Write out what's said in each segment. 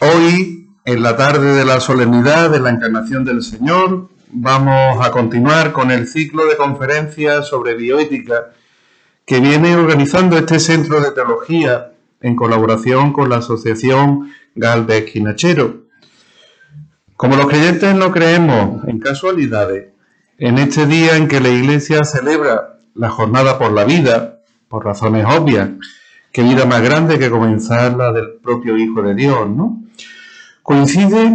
Hoy, en la tarde de la solemnidad de la Encarnación del Señor, vamos a continuar con el ciclo de conferencias sobre bioética que viene organizando este Centro de Teología en colaboración con la Asociación Gálvez Ginachero. Como los creyentes no creemos en casualidades, en este día en que la Iglesia celebra la Jornada por la Vida, por razones obvias, qué vida más grande que comenzar la del propio Hijo de Dios, ¿no? Coincide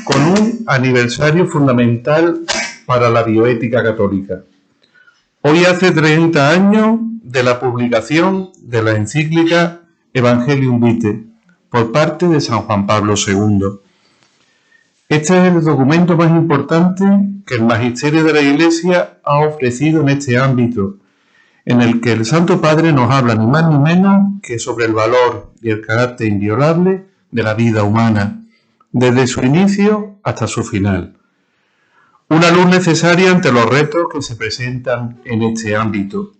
con un aniversario fundamental para la bioética católica. Hoy hace 30 años de la publicación de la encíclica Evangelium Vitae por parte de San Juan Pablo II. Este es el documento más importante que el magisterio de la Iglesia ha ofrecido en este ámbito, en el que el Santo Padre nos habla ni más ni menos que sobre el valor y el carácter inviolable de la vida humana, desde su inicio hasta su final. Una luz necesaria ante los retos que se presentan en este ámbito.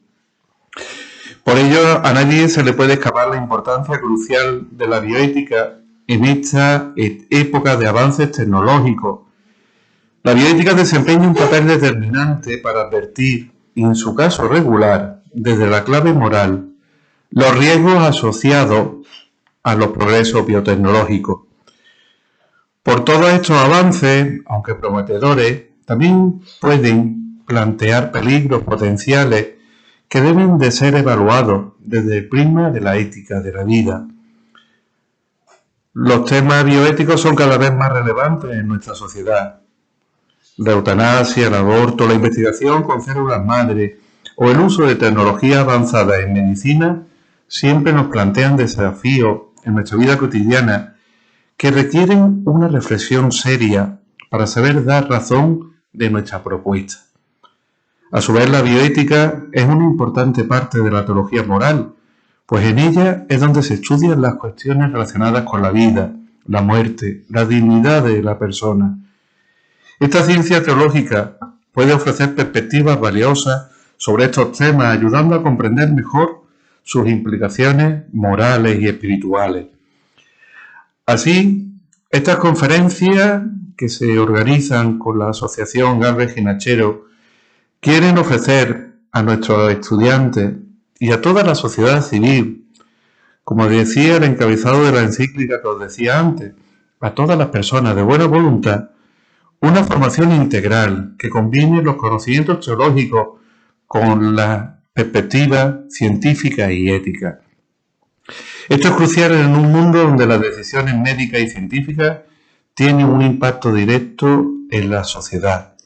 Por ello, a nadie se le puede escapar la importancia crucial de la bioética en esta época de avances tecnológicos. La bioética desempeña un papel determinante para advertir, y en su caso regular, desde la clave moral, los riesgos asociados a los progresos biotecnológicos. Por todos estos avances, aunque prometedores, también pueden plantear peligros potenciales que deben de ser evaluados desde el prisma de la ética de la vida. Los temas bioéticos son cada vez más relevantes en nuestra sociedad. La eutanasia, el aborto, la investigación con células madre o el uso de tecnologías avanzadas en medicina siempre nos plantean desafíos en nuestra vida cotidiana que requieren una reflexión seria para saber dar razón de nuestra propuesta. A su vez, la bioética es una importante parte de la teología moral, pues en ella es donde se estudian las cuestiones relacionadas con la vida, la muerte, la dignidad de la persona. Esta ciencia teológica puede ofrecer perspectivas valiosas sobre estos temas, ayudando a comprender mejor sus implicaciones morales y espirituales. Así, estas conferencias que se organizan con la Asociación Gálvez Ginachero quieren ofrecer a nuestros estudiantes y a toda la sociedad civil, como decía el encabezado de la encíclica que os decía antes, a todas las personas de buena voluntad, una formación integral que combine los conocimientos teológicos con la perspectiva científica y ética. Esto es crucial en un mundo donde las decisiones médicas y científicas tienen un impacto directo en la sociedad.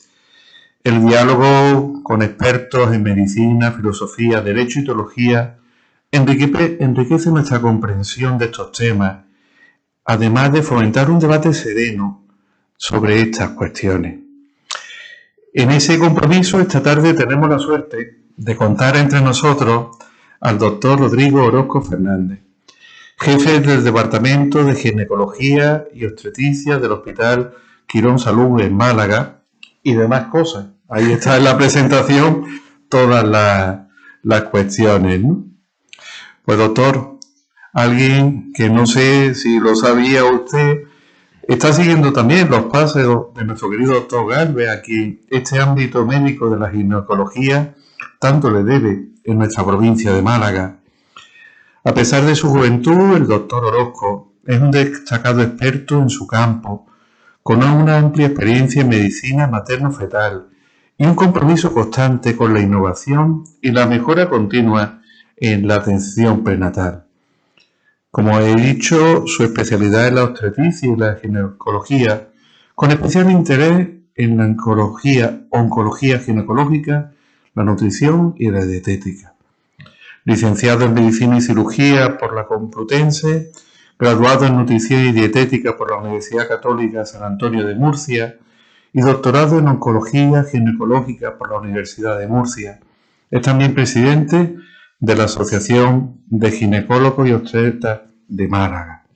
El diálogo con expertos en medicina, filosofía, derecho y teología enriquece nuestra comprensión de estos temas, además de fomentar un debate sereno sobre estas cuestiones. En ese compromiso, esta tarde tenemos la suerte de contar entre nosotros al doctor Rodrigo Orozco Fernández, jefe del Departamento de Ginecología y Obstetricia del Hospital Quirón Salud en Málaga y demás cosas. Ahí está en la presentación todas las cuestiones, ¿no? Pues doctor, alguien que no sé si lo sabía usted, está siguiendo también los pasos de nuestro querido doctor Gálvez, a quien este ámbito médico de la ginecología tanto le debe en nuestra provincia de Málaga. A pesar de su juventud, el doctor Orozco es un destacado experto en su campo, con una amplia experiencia en medicina materno-fetal y un compromiso constante con la innovación y la mejora continua en la atención prenatal. Como he dicho, su especialidad es la obstetricia y la ginecología, con especial interés en la oncología ginecológica, la nutrición y la dietética. Licenciado en Medicina y Cirugía por la Complutense, graduado en Nutrición y Dietética por la Universidad Católica San Antonio de Murcia y doctorado en Oncología Ginecológica por la Universidad de Murcia. Es también presidente de la Asociación de Ginecólogos y Obstetras de Málaga.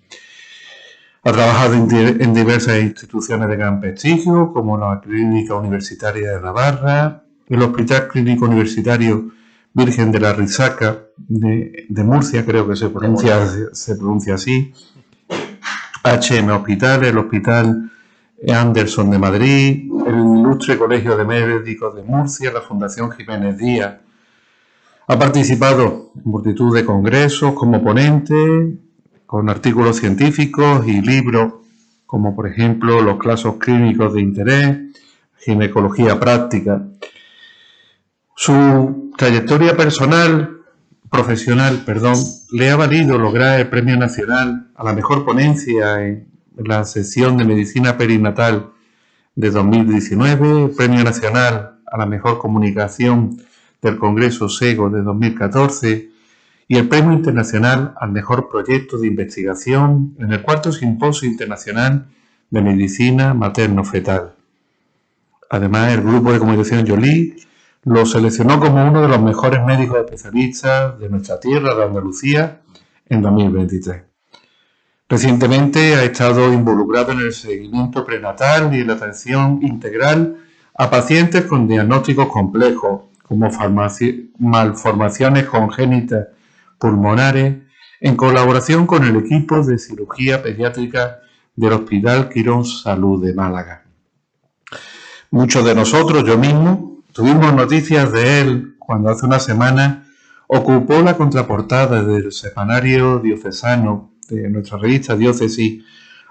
Ha trabajado en diversas instituciones de gran prestigio, como la Clínica Universitaria de Navarra, el Hospital Clínico Universitario Virgen de la Risaca de Murcia, creo que se pronuncia así, H.M. Hospital, el Hospital Anderson de Madrid, el Ilustre Colegio de Médicos de Murcia, la Fundación Jiménez Díaz. Ha participado en multitud de congresos como ponente, con artículos científicos y libros, como por ejemplo los casos clínicos de interés, ginecología práctica. Su trayectoria profesional, le ha valido lograr el Premio Nacional a la mejor ponencia en la sección de Medicina Perinatal de 2019, el Premio Nacional a la mejor comunicación del Congreso SEGO de 2014 y el Premio Internacional al mejor proyecto de investigación en el 4º Simposio Internacional de Medicina Materno-Fetal. Además, el Grupo de Comunicación Joly lo seleccionó como uno de los mejores médicos especialistas de nuestra tierra, de Andalucía, en 2023. Recientemente ha estado involucrado en el seguimiento prenatal y en la atención integral a pacientes con diagnósticos complejos, como malformaciones congénitas pulmonares, en colaboración con el equipo de cirugía pediátrica del Hospital Quirón Salud de Málaga. Muchos de nosotros, yo mismo, tuvimos noticias de él cuando hace una semana ocupó la contraportada del semanario diocesano de nuestra revista Diócesis,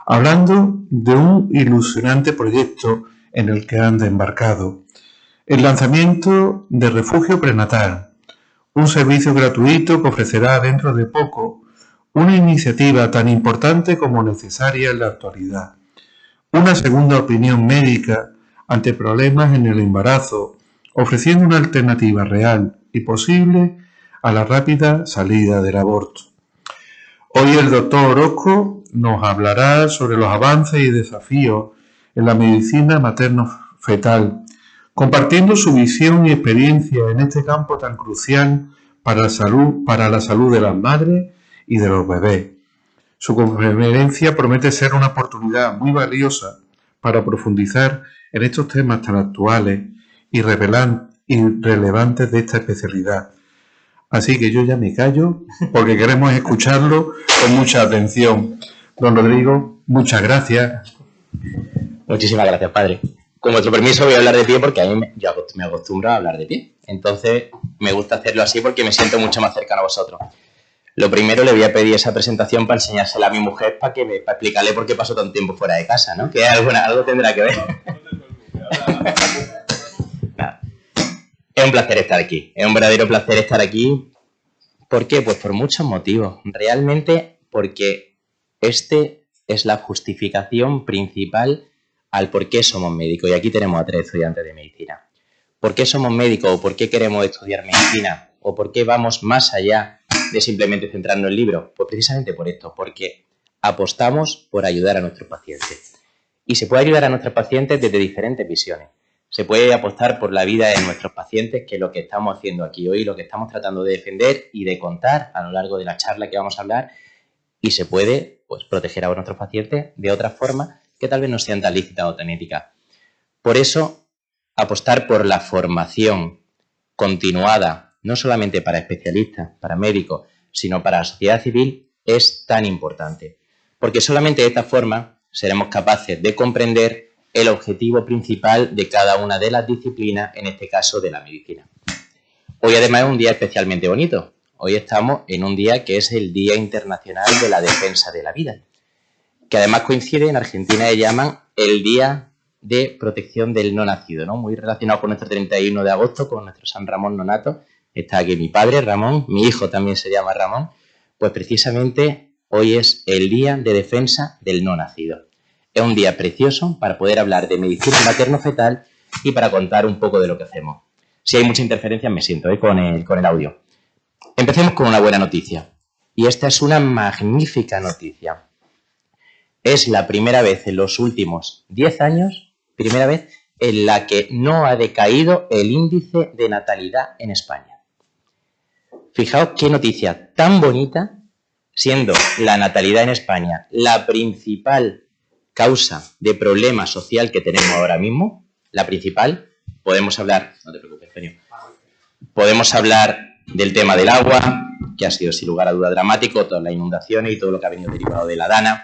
hablando de un ilusionante proyecto en el que anda embarcado: el lanzamiento de Refugio Prenatal, un servicio gratuito que ofrecerá dentro de poco una iniciativa tan importante como necesaria en la actualidad, una segunda opinión médica ante problemas en el embarazo, ofreciendo una alternativa real y posible a la rápida salida del aborto. Hoy el doctor Orozco nos hablará sobre los avances y desafíos en la medicina materno-fetal, compartiendo su visión y experiencia en este campo tan crucial para la salud de las madres y de los bebés. Su conferencia promete ser una oportunidad muy valiosa para profundizar en estos temas tan actuales y relevantes de esta especialidad. Así que yo ya me callo porque queremos escucharlo con mucha atención. Don Rodrigo, muchas gracias. Muchísimas gracias, padre. Con vuestro permiso voy a hablar de pie porque a mí me acostumbro a hablar de pie. Entonces me gusta hacerlo así porque me siento mucho más cercano a vosotros. Lo primero, le voy a pedir esa presentación para enseñársela a mi mujer para explicarle por qué paso tanto tiempo fuera de casa, ¿no? Que algo tendrá que ver. Nada. Es un placer estar aquí. Es un verdadero placer estar aquí. ¿Por qué? Pues por muchos motivos. Realmente porque este es la justificación principal al por qué somos médicos. Y aquí tenemos a 3 estudiantes de medicina. ¿Por qué somos médicos o por qué queremos estudiar medicina? ¿O por qué vamos más allá de simplemente centrarnos en libros? Pues precisamente por esto, porque apostamos por ayudar a nuestros pacientes. Y se puede ayudar a nuestros pacientes desde diferentes visiones. Se puede apostar por la vida de nuestros pacientes, que es lo que estamos haciendo aquí hoy, lo que estamos tratando de defender y de contar a lo largo de la charla que vamos a hablar. Y se puede, pues, proteger a nuestros pacientes de otras formas que tal vez no sean tan lícitas o tan éticas. Por eso, apostar por la formación continuada, no solamente para especialistas, para médicos, sino para la sociedad civil, es tan importante. Porque solamente de esta forma seremos capaces de comprender el objetivo principal de cada una de las disciplinas, en este caso de la medicina. Hoy además es un día especialmente bonito. Hoy estamos en un día que es el Día Internacional de la Defensa de la Vida, que además coincide, en Argentina le llaman el Día de Protección del No Nacido, ¿no? Muy relacionado con nuestro 31 de agosto, con nuestro San Ramón Nonato. Está aquí mi padre, Ramón, mi hijo también se llama Ramón. Pues precisamente hoy es el Día de Defensa del No Nacido. Es un día precioso para poder hablar de medicina materno-fetal y para contar un poco de lo que hacemos. Si hay mucha interferencia me siento con el audio. Empecemos con una buena noticia. Y esta es una magnífica noticia. Es la primera vez en los últimos 10 años, primera vez en la que no ha decaído el índice de natalidad en España. Fijaos qué noticia tan bonita, siendo la natalidad en España la principal causa de problema social que tenemos ahora mismo, la principal. Podemos hablar, no te preocupes, Eugenio, podemos hablar del tema del agua, que ha sido sin lugar a duda dramático, todas las inundaciones y todo lo que ha venido derivado de la Dana.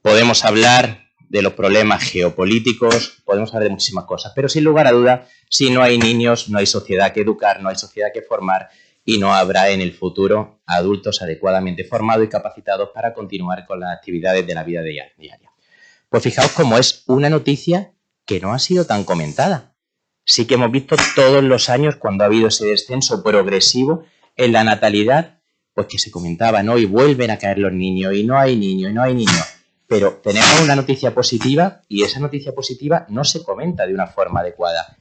podemos hablar de los problemas geopolíticos, podemos hablar de muchísimas cosas, pero sin lugar a dudas, si no hay niños, no hay sociedad que educar, no hay sociedad que formar y no habrá en el futuro adultos adecuadamente formados y capacitados para continuar con las actividades de la vida diaria. Pues fijaos cómo es una noticia que no ha sido tan comentada. Sí que hemos visto todos los años cuando ha habido ese descenso progresivo en la natalidad, pues que se comentaba, ¿no? Y vuelven a caer los niños, y no hay niños, y no hay niños. Pero tenemos una noticia positiva y esa noticia positiva no se comenta de una forma adecuada.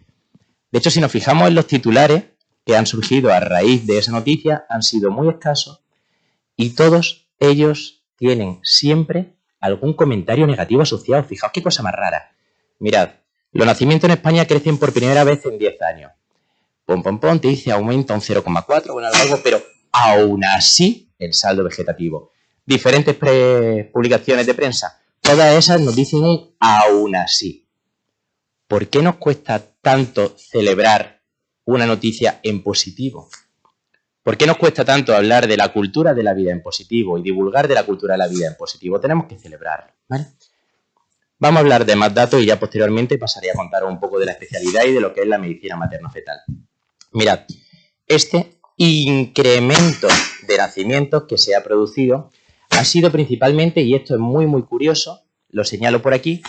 De hecho, si nos fijamos en los titulares que han surgido a raíz de esa noticia, han sido muy escasos y todos ellos tienen siempre algún comentario negativo asociado. Fijaos qué cosa más rara. Mirad, los nacimientos en España crecen por primera vez en 10 años. Te dice aumenta un 0,4, bueno, algo, pero aún así el saldo vegetativo. Diferentes publicaciones de prensa, todas esas nos dicen un aún así. ¿Por qué nos cuesta tanto celebrar una noticia en positivo? ¿Por qué nos cuesta tanto hablar de la cultura de la vida en positivo y divulgar de la cultura de la vida en positivo? Tenemos que celebrarlo, ¿vale? Vamos a hablar de más datos y ya posteriormente pasaré a contaros un poco de la especialidad y de lo que es la medicina materno-fetal. Mirad, este incremento de nacimientos que se ha producido ha sido principalmente, y esto es muy muy curioso, lo señalo por aquí,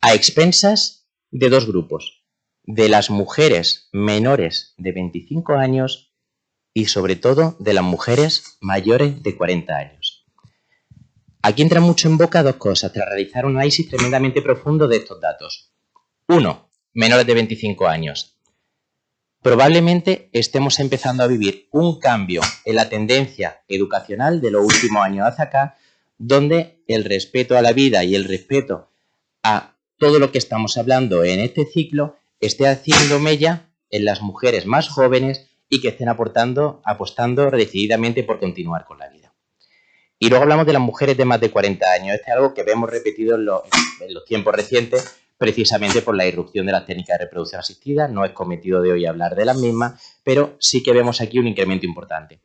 a expensas de dos grupos, de las mujeres menores de 25 años y sobre todo de las mujeres mayores de 40 años. Aquí entra mucho en boca dos cosas tras realizar un análisis tremendamente profundo de estos datos. Uno, menores de 25 años. Probablemente estemos empezando a vivir un cambio en la tendencia educacional de los últimos años hacia acá, donde el respeto a la vida y el respeto a todo lo que estamos hablando en este ciclo esté haciendo mella en las mujeres más jóvenes y que estén apostando decididamente por continuar con la vida. Y luego hablamos de las mujeres de más de 40 años. Este es algo que vemos repetido en los tiempos recientes, precisamente por la irrupción de las técnicas de reproducción asistida. No es cometido de hoy hablar de las mismas, pero sí que vemos aquí un incremento importante.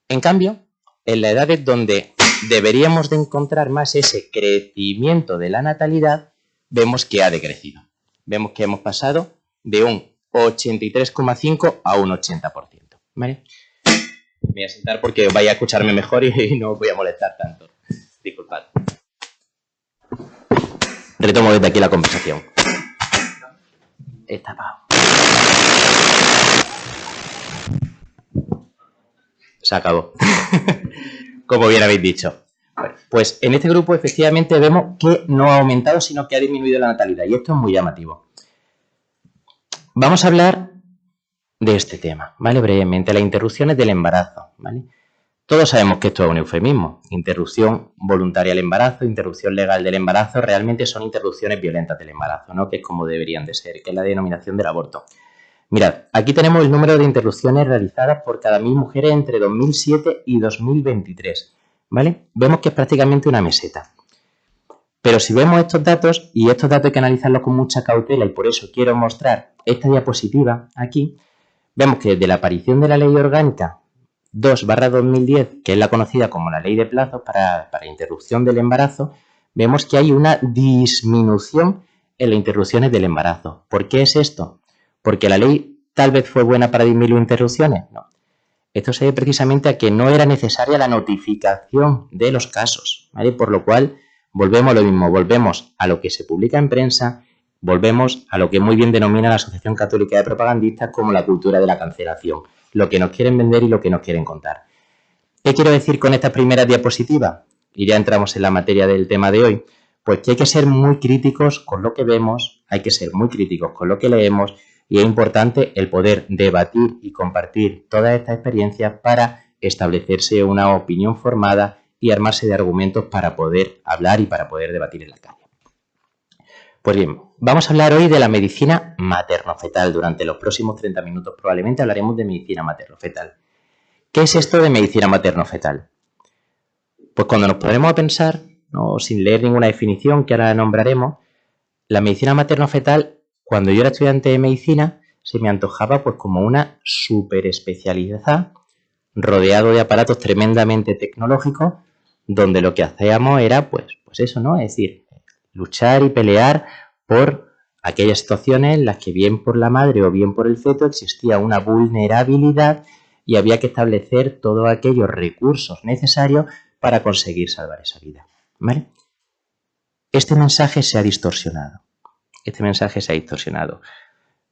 En cambio, en las edades donde deberíamos de encontrar más ese crecimiento de la natalidad, vemos que ha decrecido. Vemos que hemos pasado de un 83,5 a un 80%. ¿Vale? Me voy a sentar porque vais a escucharme mejor y no os voy a molestar tanto. Disculpad. Retomo desde aquí la conversación. Está apagado. Se acabó. Como bien habéis dicho. Bueno, pues en este grupo efectivamente vemos que no ha aumentado, sino que ha disminuido la natalidad. Y esto es muy llamativo. Vamos a hablar de este tema, ¿vale? Brevemente, las interrupciones del embarazo, ¿vale? Todos sabemos que esto es un eufemismo. Interrupción voluntaria del embarazo, interrupción legal del embarazo, realmente son interrupciones violentas del embarazo, ¿no? Que es como deberían de ser, que es la denominación del aborto. Mirad, aquí tenemos el número de interrupciones realizadas por cada 1000 mujeres entre 2007 y 2023, ¿vale? Vemos que es prácticamente una meseta. Pero si vemos estos datos, y estos datos hay que analizarlos con mucha cautela, y por eso quiero mostrar esta diapositiva aquí, vemos que desde la aparición de la Ley Orgánica 2/2010, que es la conocida como la Ley de Plazos para interrupción del embarazo, vemos que hay una disminución en las interrupciones del embarazo. ¿Por qué es esto? ¿Porque la ley tal vez fue buena para disminuir interrupciones? No. Esto se debe precisamente a que no era necesaria la notificación de los casos, ¿vale? Por lo cual volvemos a lo mismo, volvemos a lo que se publica en prensa, volvemos a lo que muy bien denomina la Asociación Católica de Propagandistas como la cultura de la cancelación, lo que nos quieren vender y lo que nos quieren contar. ¿Qué quiero decir con esta primera diapositiva? Y ya entramos en la materia del tema de hoy. Pues que hay que ser muy críticos con lo que vemos, hay que ser muy críticos con lo que leemos y es importante el poder debatir y compartir todas estas experiencias para establecerse una opinión formada y armarse de argumentos para poder hablar y para poder debatir en la calle. Pues bien, vamos a hablar hoy de la medicina materno-fetal. Durante los próximos 30 minutos probablemente hablaremos de medicina materno-fetal. ¿Qué es esto de medicina materno-fetal? Pues cuando nos ponemos a pensar, no, sin leer ninguna definición que ahora nombraremos, la medicina materno-fetal, cuando yo era estudiante de medicina, se me antojaba pues como una superespecialidad rodeado de aparatos tremendamente tecnológicos, donde lo que hacíamos era pues eso, ¿no? Es decir, luchar y pelear por aquellas situaciones en las que bien por la madre o bien por el feto existía una vulnerabilidad y había que establecer todos aquellos recursos necesarios para conseguir salvar esa vida, ¿vale? Este mensaje se ha distorsionado.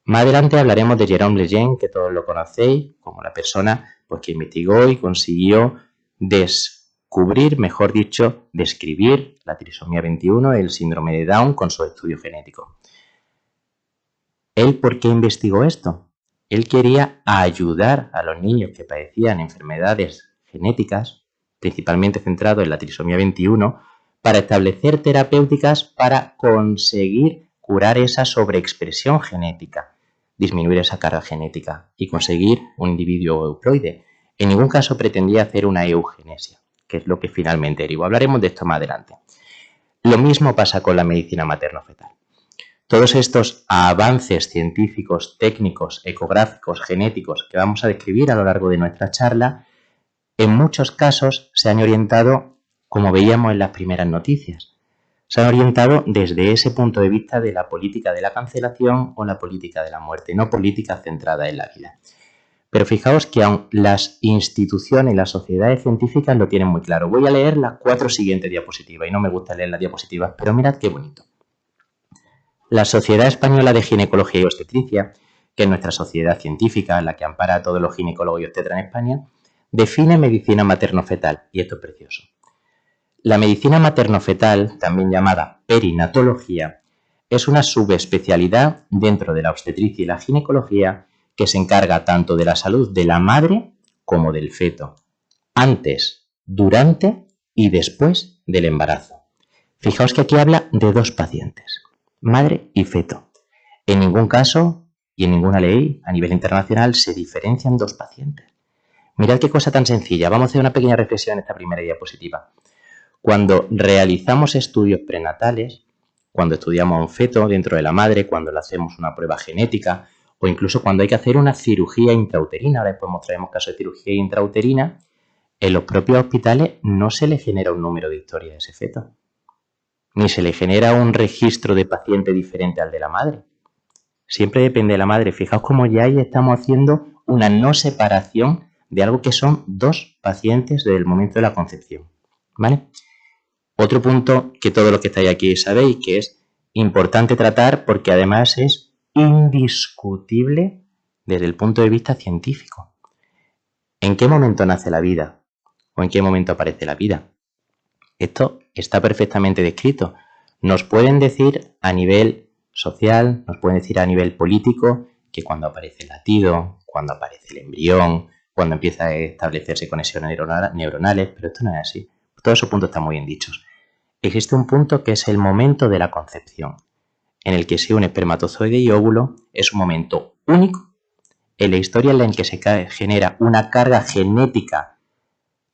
Más adelante hablaremos de Jérôme Lejeune, que todos lo conocéis, como la persona pues, que investigó y consiguió descubrir, mejor dicho, describir la trisomía 21, el síndrome de Down, con su estudio genético. ¿Él por qué investigó esto? Él quería ayudar a los niños que padecían enfermedades genéticas, principalmente centrado en la trisomía 21, para establecer terapéuticas para conseguir curar esa sobreexpresión genética, disminuir esa carga genética y conseguir un individuo euploide. En ningún caso pretendía hacer una eugenesia, que es lo que finalmente derivó. Hablaremos de esto más adelante. Lo mismo pasa con la medicina materno-fetal. Todos estos avances científicos, técnicos, ecográficos, genéticos que vamos a describir a lo largo de nuestra charla, en muchos casos se han orientado, como veíamos en las primeras noticias, se han orientado desde ese punto de vista de la política de la cancelación o la política de la muerte, no política centrada en la vida. Pero fijaos que aún las instituciones y las sociedades científicas lo tienen muy claro. Voy a leer las 4 siguientes diapositivas y no me gusta leer las diapositivas, pero mirad qué bonito. La Sociedad Española de Ginecología y Obstetricia, que es nuestra sociedad científica, la que ampara a todos los ginecólogos y obstetras en España, define medicina materno-fetal, y esto es precioso. La medicina materno-fetal, también llamada perinatología, es una subespecialidad dentro de la obstetricia y la ginecología que se encarga tanto de la salud de la madre como del feto, antes, durante y después del embarazo. Fijaos que aquí habla de 2 pacientes, madre y feto. En ningún caso y en ninguna ley a nivel internacional se diferencian 2 pacientes. Mirad qué cosa tan sencilla. Vamos a hacer una pequeña reflexión en esta primera diapositiva. Cuando realizamos estudios prenatales, cuando estudiamos a un feto dentro de la madre, cuando le hacemos una prueba genética o incluso cuando hay que hacer una cirugía intrauterina, ahora después mostraremos casos de cirugía intrauterina, en los propios hospitales no se le genera un número de historia de ese feto, ni se le genera un registro de paciente diferente al de la madre. Siempre depende de la madre. Fijaos cómo ya ahí estamos haciendo una no separación de algo que son 2 pacientes desde el momento de la concepción, ¿vale? Otro punto que todos los que estáis aquí sabéis que es importante tratar porque además es indiscutible desde el punto de vista científico. ¿En qué momento nace la vida? ¿O en qué momento aparece la vida? Esto está perfectamente descrito. Nos pueden decir a nivel social, nos pueden decir a nivel político que cuando aparece el latido, cuando aparece el embrión, cuando empieza a establecerse conexiones neuronales, pero esto no es así. Todos esos puntos están muy bien dichos. Existe un punto que es el momento de la concepción, en el que se une espermatozoide y óvulo. Es un momento único en la historia en la que se genera una carga genética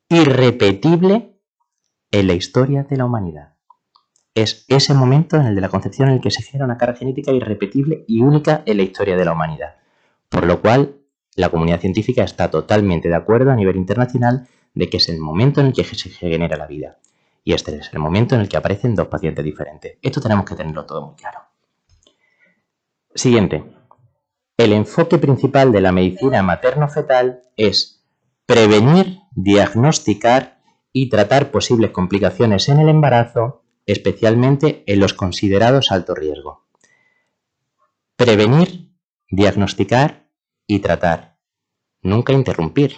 irrepetible en la historia de la humanidad. Es ese momento, en el de la concepción, en el que se genera una carga genética irrepetible y única en la historia de la humanidad. Por lo cual, la comunidad científica está totalmente de acuerdo a nivel internacional de que es el momento en el que se genera la vida. Y este es el momento en el que aparecen 2 pacientes diferentes. Esto tenemos que tenerlo todo muy claro. Siguiente. El enfoque principal de la medicina materno-fetal es prevenir, diagnosticar y tratar posibles complicaciones en el embarazo, especialmente en los considerados alto riesgo. Prevenir, diagnosticar y tratar. Nunca interrumpir.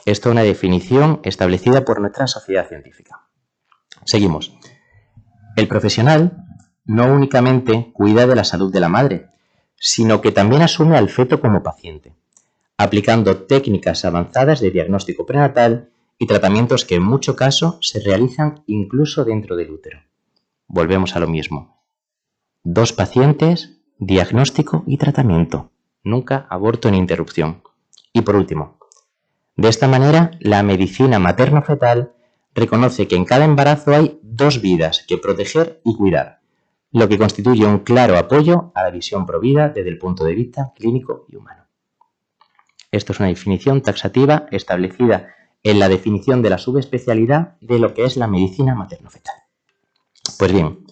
Esto es una definición establecida por nuestra sociedad científica. Seguimos. El profesional no únicamente cuida de la salud de la madre, sino que también asume al feto como paciente, aplicando técnicas avanzadas de diagnóstico prenatal y tratamientos que en muchos casos se realizan incluso dentro del útero. Volvemos a lo mismo. 2 pacientes, diagnóstico y tratamiento. Nunca aborto ni interrupción. Y por último, de esta manera, la medicina materno-fetal reconoce que en cada embarazo hay 2 vidas que proteger y cuidar, lo que constituye un claro apoyo a la visión provida desde el punto de vista clínico y humano. Esto es una definición taxativa establecida en la definición de la subespecialidad de lo que es la medicina materno-fetal. Pues bien,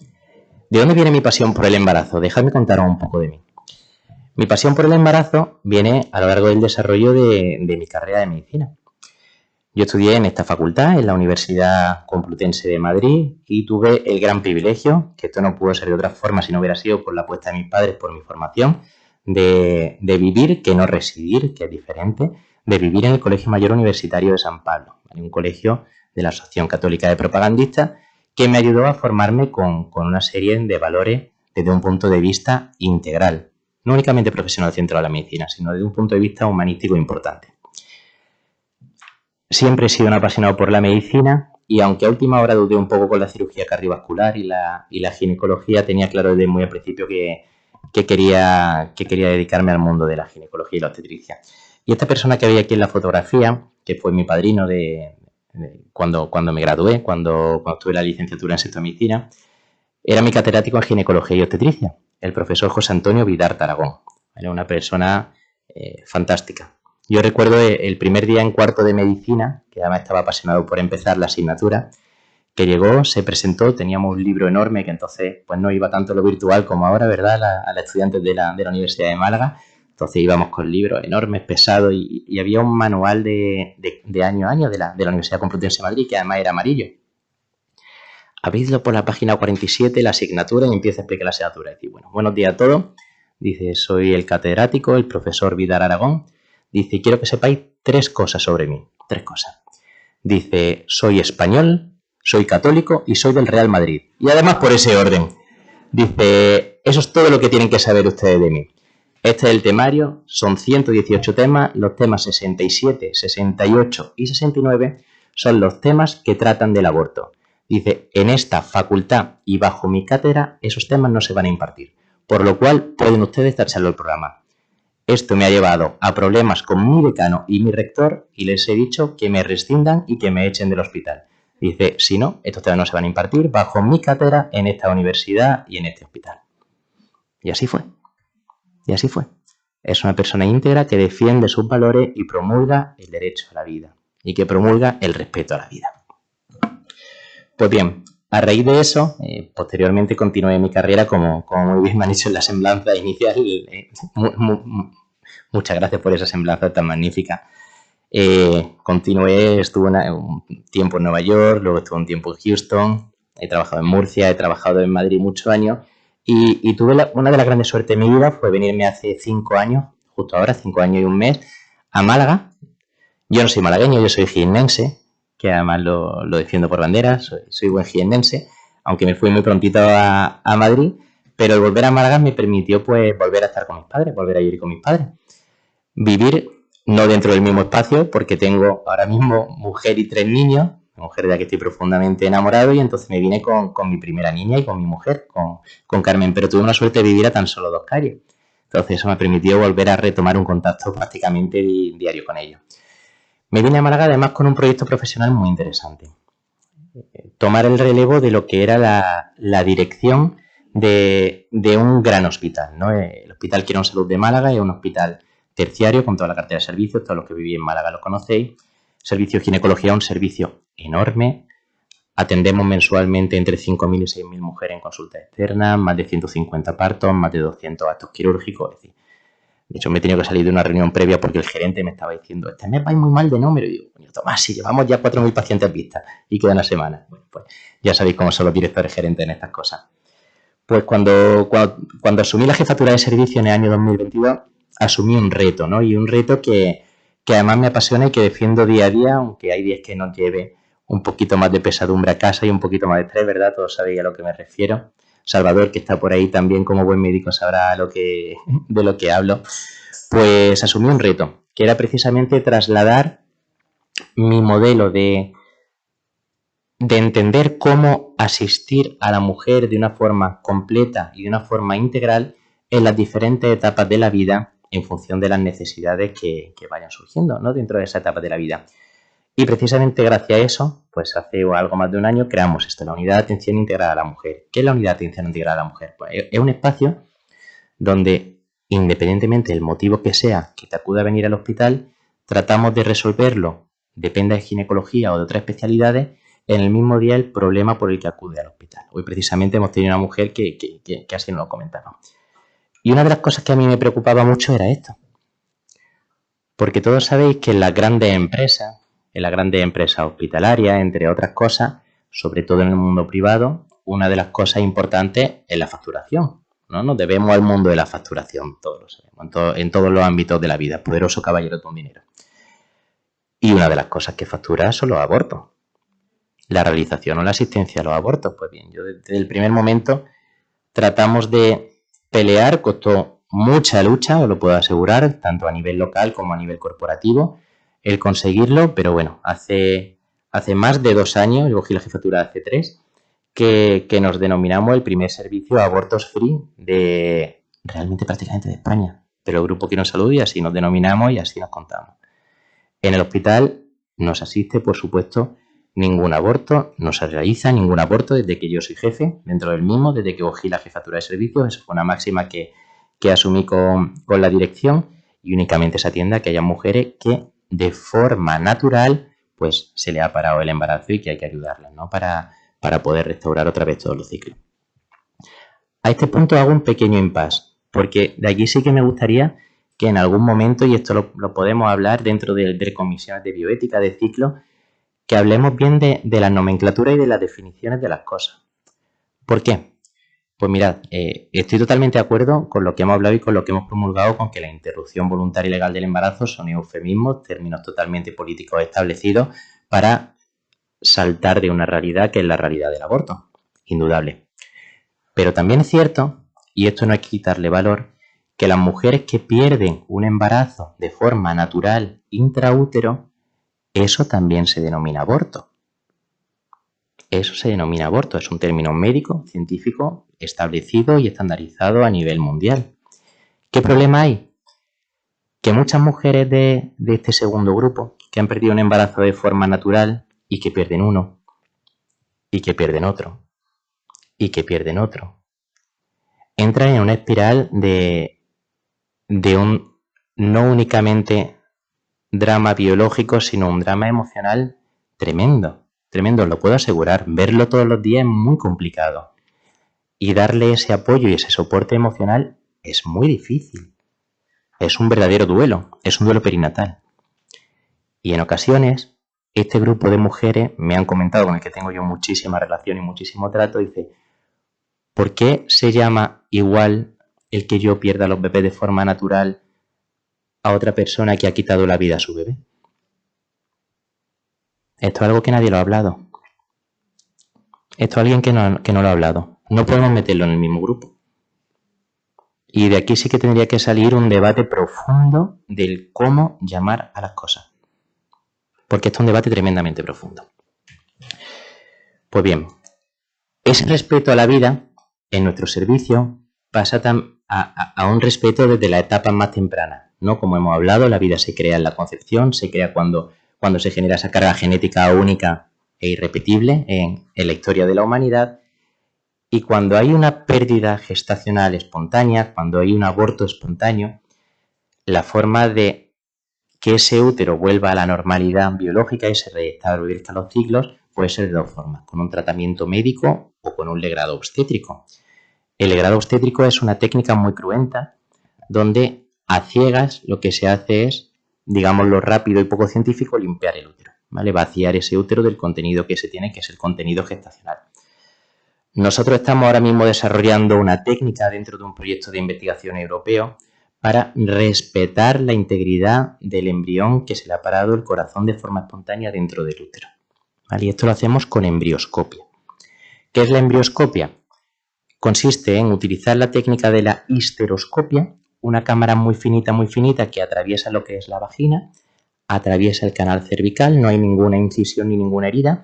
¿de dónde viene mi pasión por el embarazo? Dejadme contaros un poco de mí. Mi pasión por el embarazo viene a lo largo del desarrollo de mi carrera de medicina. Yo estudié en esta facultad, en la Universidad Complutense de Madrid, y tuve el gran privilegio, que esto no pudo ser de otra forma si no hubiera sido por la apuesta de mis padres, por mi formación, de vivir, que no residir, que es diferente, de vivir en el Colegio Mayor Universitario de San Pablo, un colegio de la Asociación Católica de Propagandistas, que me ayudó a formarme con una serie de valores desde un punto de vista integral, no únicamente profesional centrado en la medicina, sino desde un punto de vista humanístico importante. Siempre he sido un apasionado por la medicina y aunque a última hora dudé un poco con la cirugía cardiovascular y la ginecología, tenía claro desde muy al principio que quería dedicarme al mundo de la ginecología y la obstetricia. Y esta persona que veía aquí en la fotografía, que fue mi padrino cuando me gradué, cuando tuve la licenciatura en sexto de medicina, era mi catedrático en ginecología y obstetricia, el profesor José Antonio Vidarte Aragón. Era una persona fantástica. Yo recuerdo el primer día en cuarto de medicina, que además estaba apasionado por empezar la asignatura, que llegó, se presentó, teníamos un libro enorme que entonces pues no iba tanto lo virtual como ahora, ¿verdad? A los estudiantes de la Universidad de Málaga. Entonces íbamos con libros enormes, pesados, y había un manual de año a año de la Universidad Complutense de Madrid, que además era amarillo. Abridlo por la página 47, la asignatura, y empieza a explicar la asignatura. Dice, bueno, buenos días a todos. Dice, soy el catedrático, el profesor Vidar Aragón. Dice, quiero que sepáis 3 cosas sobre mí. 3 cosas. Dice, soy español, soy católico y soy del Real Madrid. Y además por ese orden. Dice, eso es todo lo que tienen que saber ustedes de mí. Este es el temario, son 118 temas, los temas 67, 68 y 69 son los temas que tratan del aborto. Dice, en esta facultad y bajo mi cátedra esos temas no se van a impartir, por lo cual pueden ustedes tacharlo del programa. Esto me ha llevado a problemas con mi decano y mi rector y les he dicho que me rescindan y que me echen del hospital. Dice, si no, estos temas no se van a impartir bajo mi cátedra en esta universidad y en este hospital. Y así fue. Y así fue. Es una persona íntegra que defiende sus valores y promulga el derecho a la vida y que promulga el respeto a la vida. Pues bien, a raíz de eso, posteriormente continué mi carrera, como muy bien me han dicho en la semblanza inicial. Muchas gracias por esa semblanza tan magnífica. Continué, estuve un tiempo en Nueva York, luego estuve un tiempo en Houston, he trabajado en Murcia, he trabajado en Madrid muchos años y tuve una de las grandes suertes de mi vida fue venirme hace 5 años, justo ahora, 5 años y un mes, a Málaga. Yo no soy malagueño, yo soy jiennense, que además lo defiendo por bandera, soy buen jiennense, aunque me fui muy prontito a Madrid, pero el volver a Málaga me permitió pues volver a estar con mis padres, volver a vivir con mis padres. Vivir no dentro del mismo espacio, porque tengo ahora mismo mujer y 3 niños, mujer de la que estoy profundamente enamorado, y entonces me vine con mi primera niña y con mi mujer, con Carmen, pero tuve una suerte de vivir a tan solo 2 calles. Entonces eso me permitió volver a retomar un contacto prácticamente diario con ellos. Me vine a Málaga además con un proyecto profesional muy interesante. Tomar el relevo de lo que era la dirección de un gran hospital, ¿no? El Hospital Quirón Salud de Málaga es un hospital terciario con toda la cartera de servicios, todos los que vivís en Málaga lo conocéis. Servicio de ginecología, un servicio enorme. Atendemos mensualmente entre 5.000 y 6.000 mujeres en consulta externa, más de 150 partos, más de 200 actos quirúrgicos, es decir, de hecho, me he tenido que salir de una reunión previa porque el gerente me estaba diciendo, este mes vais muy mal de número. Y digo, coño, Tomás, si llevamos ya 4.000 pacientes vistas y queda una semana. Bueno, pues ya sabéis cómo son los directores gerentes en estas cosas. Pues cuando asumí la jefatura de servicio en el año 2022, asumí un reto, ¿no? Y un reto que además me apasiona y que defiendo día a día, aunque hay días que nos lleve un poquito más de pesadumbre a casa y un poquito más de estrés, ¿verdad? Todos sabéis a lo que me refiero. Salvador, que está por ahí también como buen médico, sabrá de lo que hablo. Pues asumí un reto, que era precisamente trasladar mi modelo de entender cómo asistir a la mujer de una forma completa y de una forma integral en las diferentes etapas de la vida en función de las necesidades que vayan surgiendo, ¿no? Dentro de esa etapa de la vida. Y precisamente gracias a eso, pues hace algo más de un año creamos esto, la Unidad de Atención Integrada a la Mujer. ¿Qué es la Unidad de Atención Integrada a la Mujer? Pues es un espacio donde, independientemente del motivo que sea que te acuda a venir al hospital, tratamos de resolverlo, depende de ginecología o de otras especialidades, en el mismo día el problema por el que acude al hospital. Hoy precisamente hemos tenido una mujer que así nos lo comentaba. Y una de las cosas que a mí me preocupaba mucho era esto. Porque todos sabéis que en las grandes empresas hospitalarias, entre otras cosas, sobre todo en el mundo privado, una de las cosas importantes es la facturación, ¿no? Nos debemos al mundo de la facturación, todos lo sabemos, en todos los ámbitos de la vida. Poderoso caballero con dinero. Y una de las cosas que factura son los abortos. La realización o la asistencia a los abortos. Pues bien, yo desde el primer momento tratamos de pelear, costó mucha lucha, os lo puedo asegurar, tanto a nivel local como a nivel corporativo, el conseguirlo, pero bueno, hace más de 2 años, yo cogí la jefatura hace 3, que nos denominamos el primer servicio de abortos free de realmente prácticamente de España. Pero el grupo Quiero Salud y así nos denominamos y así nos contamos. En el hospital nos asiste, por supuesto, ningún aborto, no se realiza ningún aborto desde que yo soy jefe, dentro del mismo, desde que cogí la jefatura de servicios. Eso fue una máxima que asumí con la dirección, y únicamente se atiende a aquellas mujeres que de forma natural pues se le ha parado el embarazo y que hay que ayudarlas, ¿no? Para poder restaurar otra vez todos los ciclos. A este punto hago un pequeño impasse, porque de aquí sí que me gustaría que en algún momento, y esto lo podemos hablar dentro de comisiones de bioética, de ciclo, que hablemos bien de la nomenclatura y de las definiciones de las cosas. ¿Por qué? Pues mirad, estoy totalmente de acuerdo con lo que hemos hablado y con lo que hemos promulgado, con que la interrupción voluntaria y legal del embarazo son eufemismos, términos totalmente políticos establecidos para saltar de una realidad que es la realidad del aborto, indudable. Pero también es cierto, y esto no hay que quitarle valor, que las mujeres que pierden un embarazo de forma natural intraútero, eso también se denomina aborto. Eso se denomina aborto, es un término médico, científico, establecido y estandarizado a nivel mundial. ¿Qué problema hay? Que muchas mujeres de este segundo grupo, que han perdido un embarazo de forma natural y que pierden uno, y que pierden otro, y que pierden otro, entran en una espiral de un no únicamente drama biológico, sino un drama emocional tremendo. Tremendo, lo puedo asegurar. Verlo todos los días es muy complicado. Y darle ese apoyo y ese soporte emocional es muy difícil. Es un verdadero duelo, es un duelo perinatal. Y en ocasiones, este grupo de mujeres me han comentado, con el que tengo yo muchísima relación y muchísimo trato, dice, ¿por qué se llama igual el que yo pierda los bebés de forma natural a otra persona que ha quitado la vida a su bebé? Esto es algo que nadie lo ha hablado. Esto es alguien que no lo ha hablado. No podemos meterlo en el mismo grupo. Y de aquí sí que tendría que salir un debate profundo del cómo llamar a las cosas. Porque esto es un debate tremendamente profundo. Pues bien, ese respeto a la vida en nuestro servicio pasa a un respeto desde la etapa más temprana, ¿no? Como hemos hablado, la vida se crea en la concepción, se crea cuando se genera esa carga genética única e irrepetible en la historia de la humanidad, y cuando hay una pérdida gestacional espontánea, cuando hay un aborto espontáneo, la forma de que ese útero vuelva a la normalidad biológica y se restablezcan los ciclos puede ser de 2 formas, con un tratamiento médico o con un legrado obstétrico. El legrado obstétrico es una técnica muy cruenta donde a ciegas lo que se hace es, digámoslo rápido y poco científico, limpiar el útero, ¿vale? Vaciar ese útero del contenido que se tiene, que es el contenido gestacional. Nosotros estamos ahora mismo desarrollando una técnica dentro de un proyecto de investigación europeo para respetar la integridad del embrión que se le ha parado el corazón de forma espontánea dentro del útero, ¿vale? Y esto lo hacemos con embrioscopia. ¿Qué es la embrioscopia? Consiste en utilizar la técnica de la histeroscopia, una cámara muy finita que atraviesa lo que es la vagina, atraviesa el canal cervical, no hay ninguna incisión ni ninguna herida,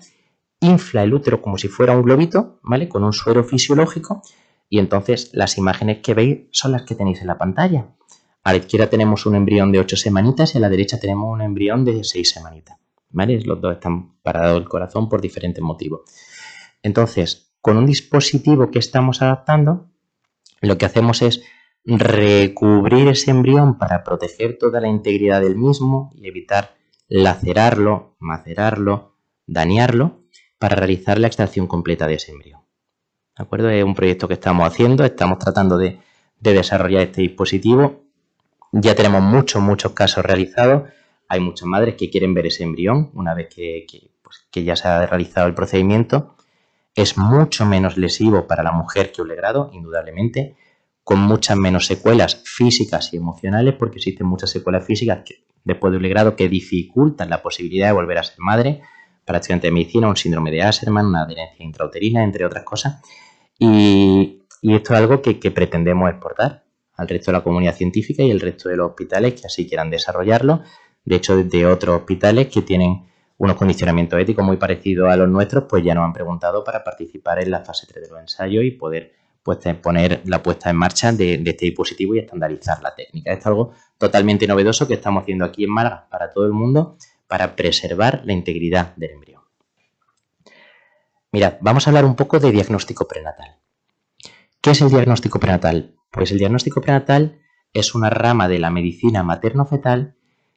infla el útero como si fuera un globito, ¿vale? Con un suero fisiológico, y entonces las imágenes que veis son las que tenéis en la pantalla. A la izquierda tenemos un embrión de 8 semanitas y a la derecha tenemos un embrión de 6 semanitas, ¿vale? Los dos están parados el corazón por diferentes motivos. Entonces, con un dispositivo que estamos adaptando, lo que hacemos es recubrir ese embrión para proteger toda la integridad del mismo y evitar lacerarlo, macerarlo, dañarlo. para realizar la extracción completa de ese embrión. ¿De acuerdo? Es un proyecto que estamos haciendo, estamos tratando de desarrollar este dispositivo. Ya tenemos muchos casos realizados. Hay muchas madres que quieren ver ese embrión una vez que ya se ha realizado el procedimiento. Es mucho menos lesivo para la mujer que un legrado, indudablemente, con muchas menos secuelas físicas y emocionales, porque existen muchas secuelas físicas después de un legrado que dificultan la posibilidad de volver a ser madre. Para estudiantes de medicina, un síndrome de Asherman, una adherencia intrauterina, entre otras cosas. Y esto es algo que pretendemos exportar al resto de la comunidad científica y el resto de los hospitales que así quieran desarrollarlo. De hecho, de otros hospitales que tienen unos condicionamientos éticos muy parecidos a los nuestros, pues ya nos han preguntado para participar en la fase 3 de los ensayos y poder poner la puesta en marcha de este dispositivo y estandarizar la técnica. Esto es algo totalmente novedoso que estamos haciendo aquí en Málaga para todo el mundo para preservar la integridad del embrión. Mirad, vamos a hablar un poco de diagnóstico prenatal. ¿Qué es el diagnóstico prenatal? Pues el diagnóstico prenatal es una rama de la medicina materno-fetal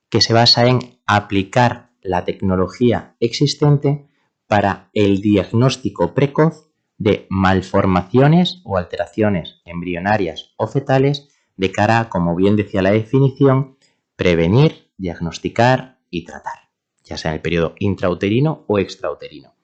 que se basa en aplicar la tecnología existente para el diagnóstico precoz de malformaciones o alteraciones embrionarias o fetales de cara a, como bien decía la definición, prevenir, diagnosticar y tratar, ya sea en el periodo intrauterino o extrauterino.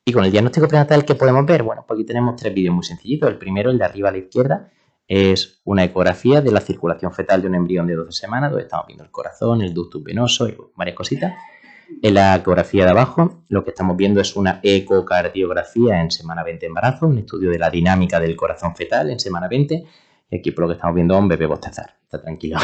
Y con el diagnóstico prenatal, ¿qué podemos ver? Bueno, pues aquí tenemos 3 vídeos muy sencillitos. El primero, el de arriba a la izquierda, es una ecografía de la circulación fetal de un embrión de 12 semanas, donde estamos viendo el corazón, el ductus venoso y varias cositas. En la ecografía de abajo, lo que estamos viendo es una ecocardiografía en semana 20 de embarazo, un estudio de la dinámica del corazón fetal en semana 20. Y aquí por lo que estamos viendo un bebé bostezar. Está tranquilo.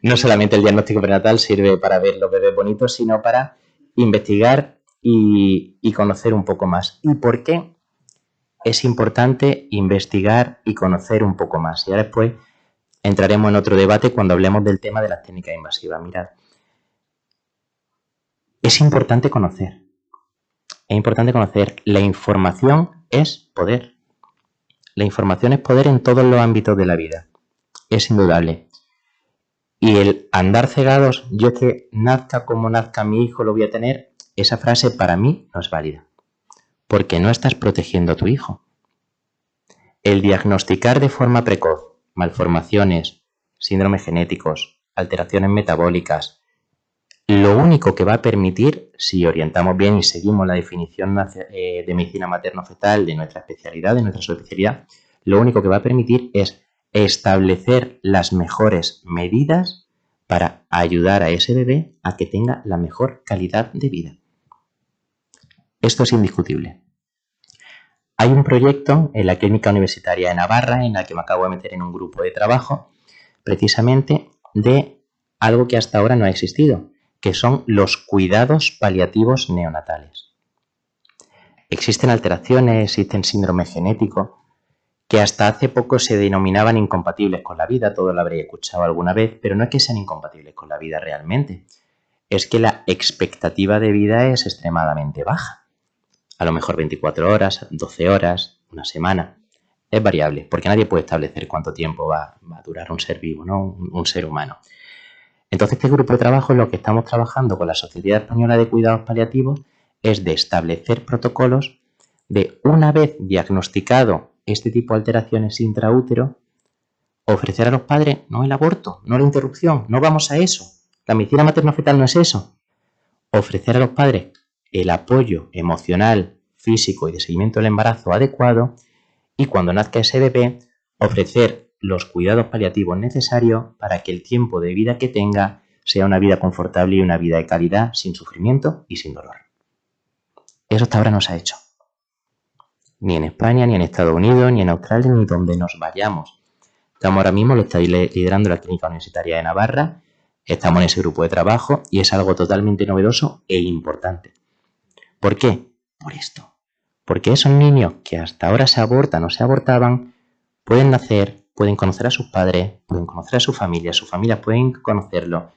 No solamente el diagnóstico prenatal sirve para ver los bebés bonitos, sino para investigar y conocer un poco más. ¿Y por qué es importante investigar y conocer un poco más? Y ahora después entraremos en otro debate cuando hablemos del tema de las técnicas invasivas. Mirad, es importante conocer. Es importante conocer. La información es poder. La información es poder en todos los ámbitos de la vida. Es indudable. Y el andar cegados, yo que nazca como nazca mi hijo lo voy a tener, esa frase para mí no es válida. Porque no estás protegiendo a tu hijo. El diagnosticar de forma precoz malformaciones, síndromes genéticos, alteraciones metabólicas, lo único que va a permitir, si orientamos bien y seguimos la definición de medicina materno-fetal de nuestra especialidad, de nuestra subespecialidad, lo único que va a permitir es establecer las mejores medidas para ayudar a ese bebé a que tenga la mejor calidad de vida. Esto es indiscutible. Hay un proyecto en la Clínica Universitaria de Navarra en la que me acabo de meter en un grupo de trabajo precisamente de algo que hasta ahora no ha existido, que son los cuidados paliativos neonatales. Existen alteraciones, existen síndromes genéticos que hasta hace poco se denominaban incompatibles con la vida, todo lo habréis escuchado alguna vez, pero no es que sean incompatibles con la vida realmente, es que la expectativa de vida es extremadamente baja. A lo mejor 24 horas, 12 horas, una semana. Es variable, porque nadie puede establecer cuánto tiempo va a durar un ser vivo, ¿no? Un ser humano. Entonces, este grupo de trabajo en lo que estamos trabajando con la Sociedad Española de Cuidados Paliativos es de establecer protocolos de, una vez diagnosticado este tipo de alteraciones intraútero, ofrecer a los padres no el aborto, no la interrupción, no vamos a eso. La medicina materno-fetal no es eso. Ofrecer a los padres el apoyo emocional, físico y de seguimiento del embarazo adecuado y cuando nazca ese bebé, ofrecer los cuidados paliativos necesarios para que el tiempo de vida que tenga sea una vida confortable y una vida de calidad sin sufrimiento y sin dolor. Eso hasta ahora no se ha hecho. Ni en España, ni en Estados Unidos, ni en Australia, ni donde nos vayamos. Estamos ahora mismo, lo está liderando la Clínica Universitaria de Navarra, estamos en ese grupo de trabajo y es algo totalmente novedoso e importante. ¿Por qué? Por esto. Porque esos niños que hasta ahora se abortan o se abortaban, pueden nacer, pueden conocer a sus padres, pueden conocer a sus familias pueden conocerlo,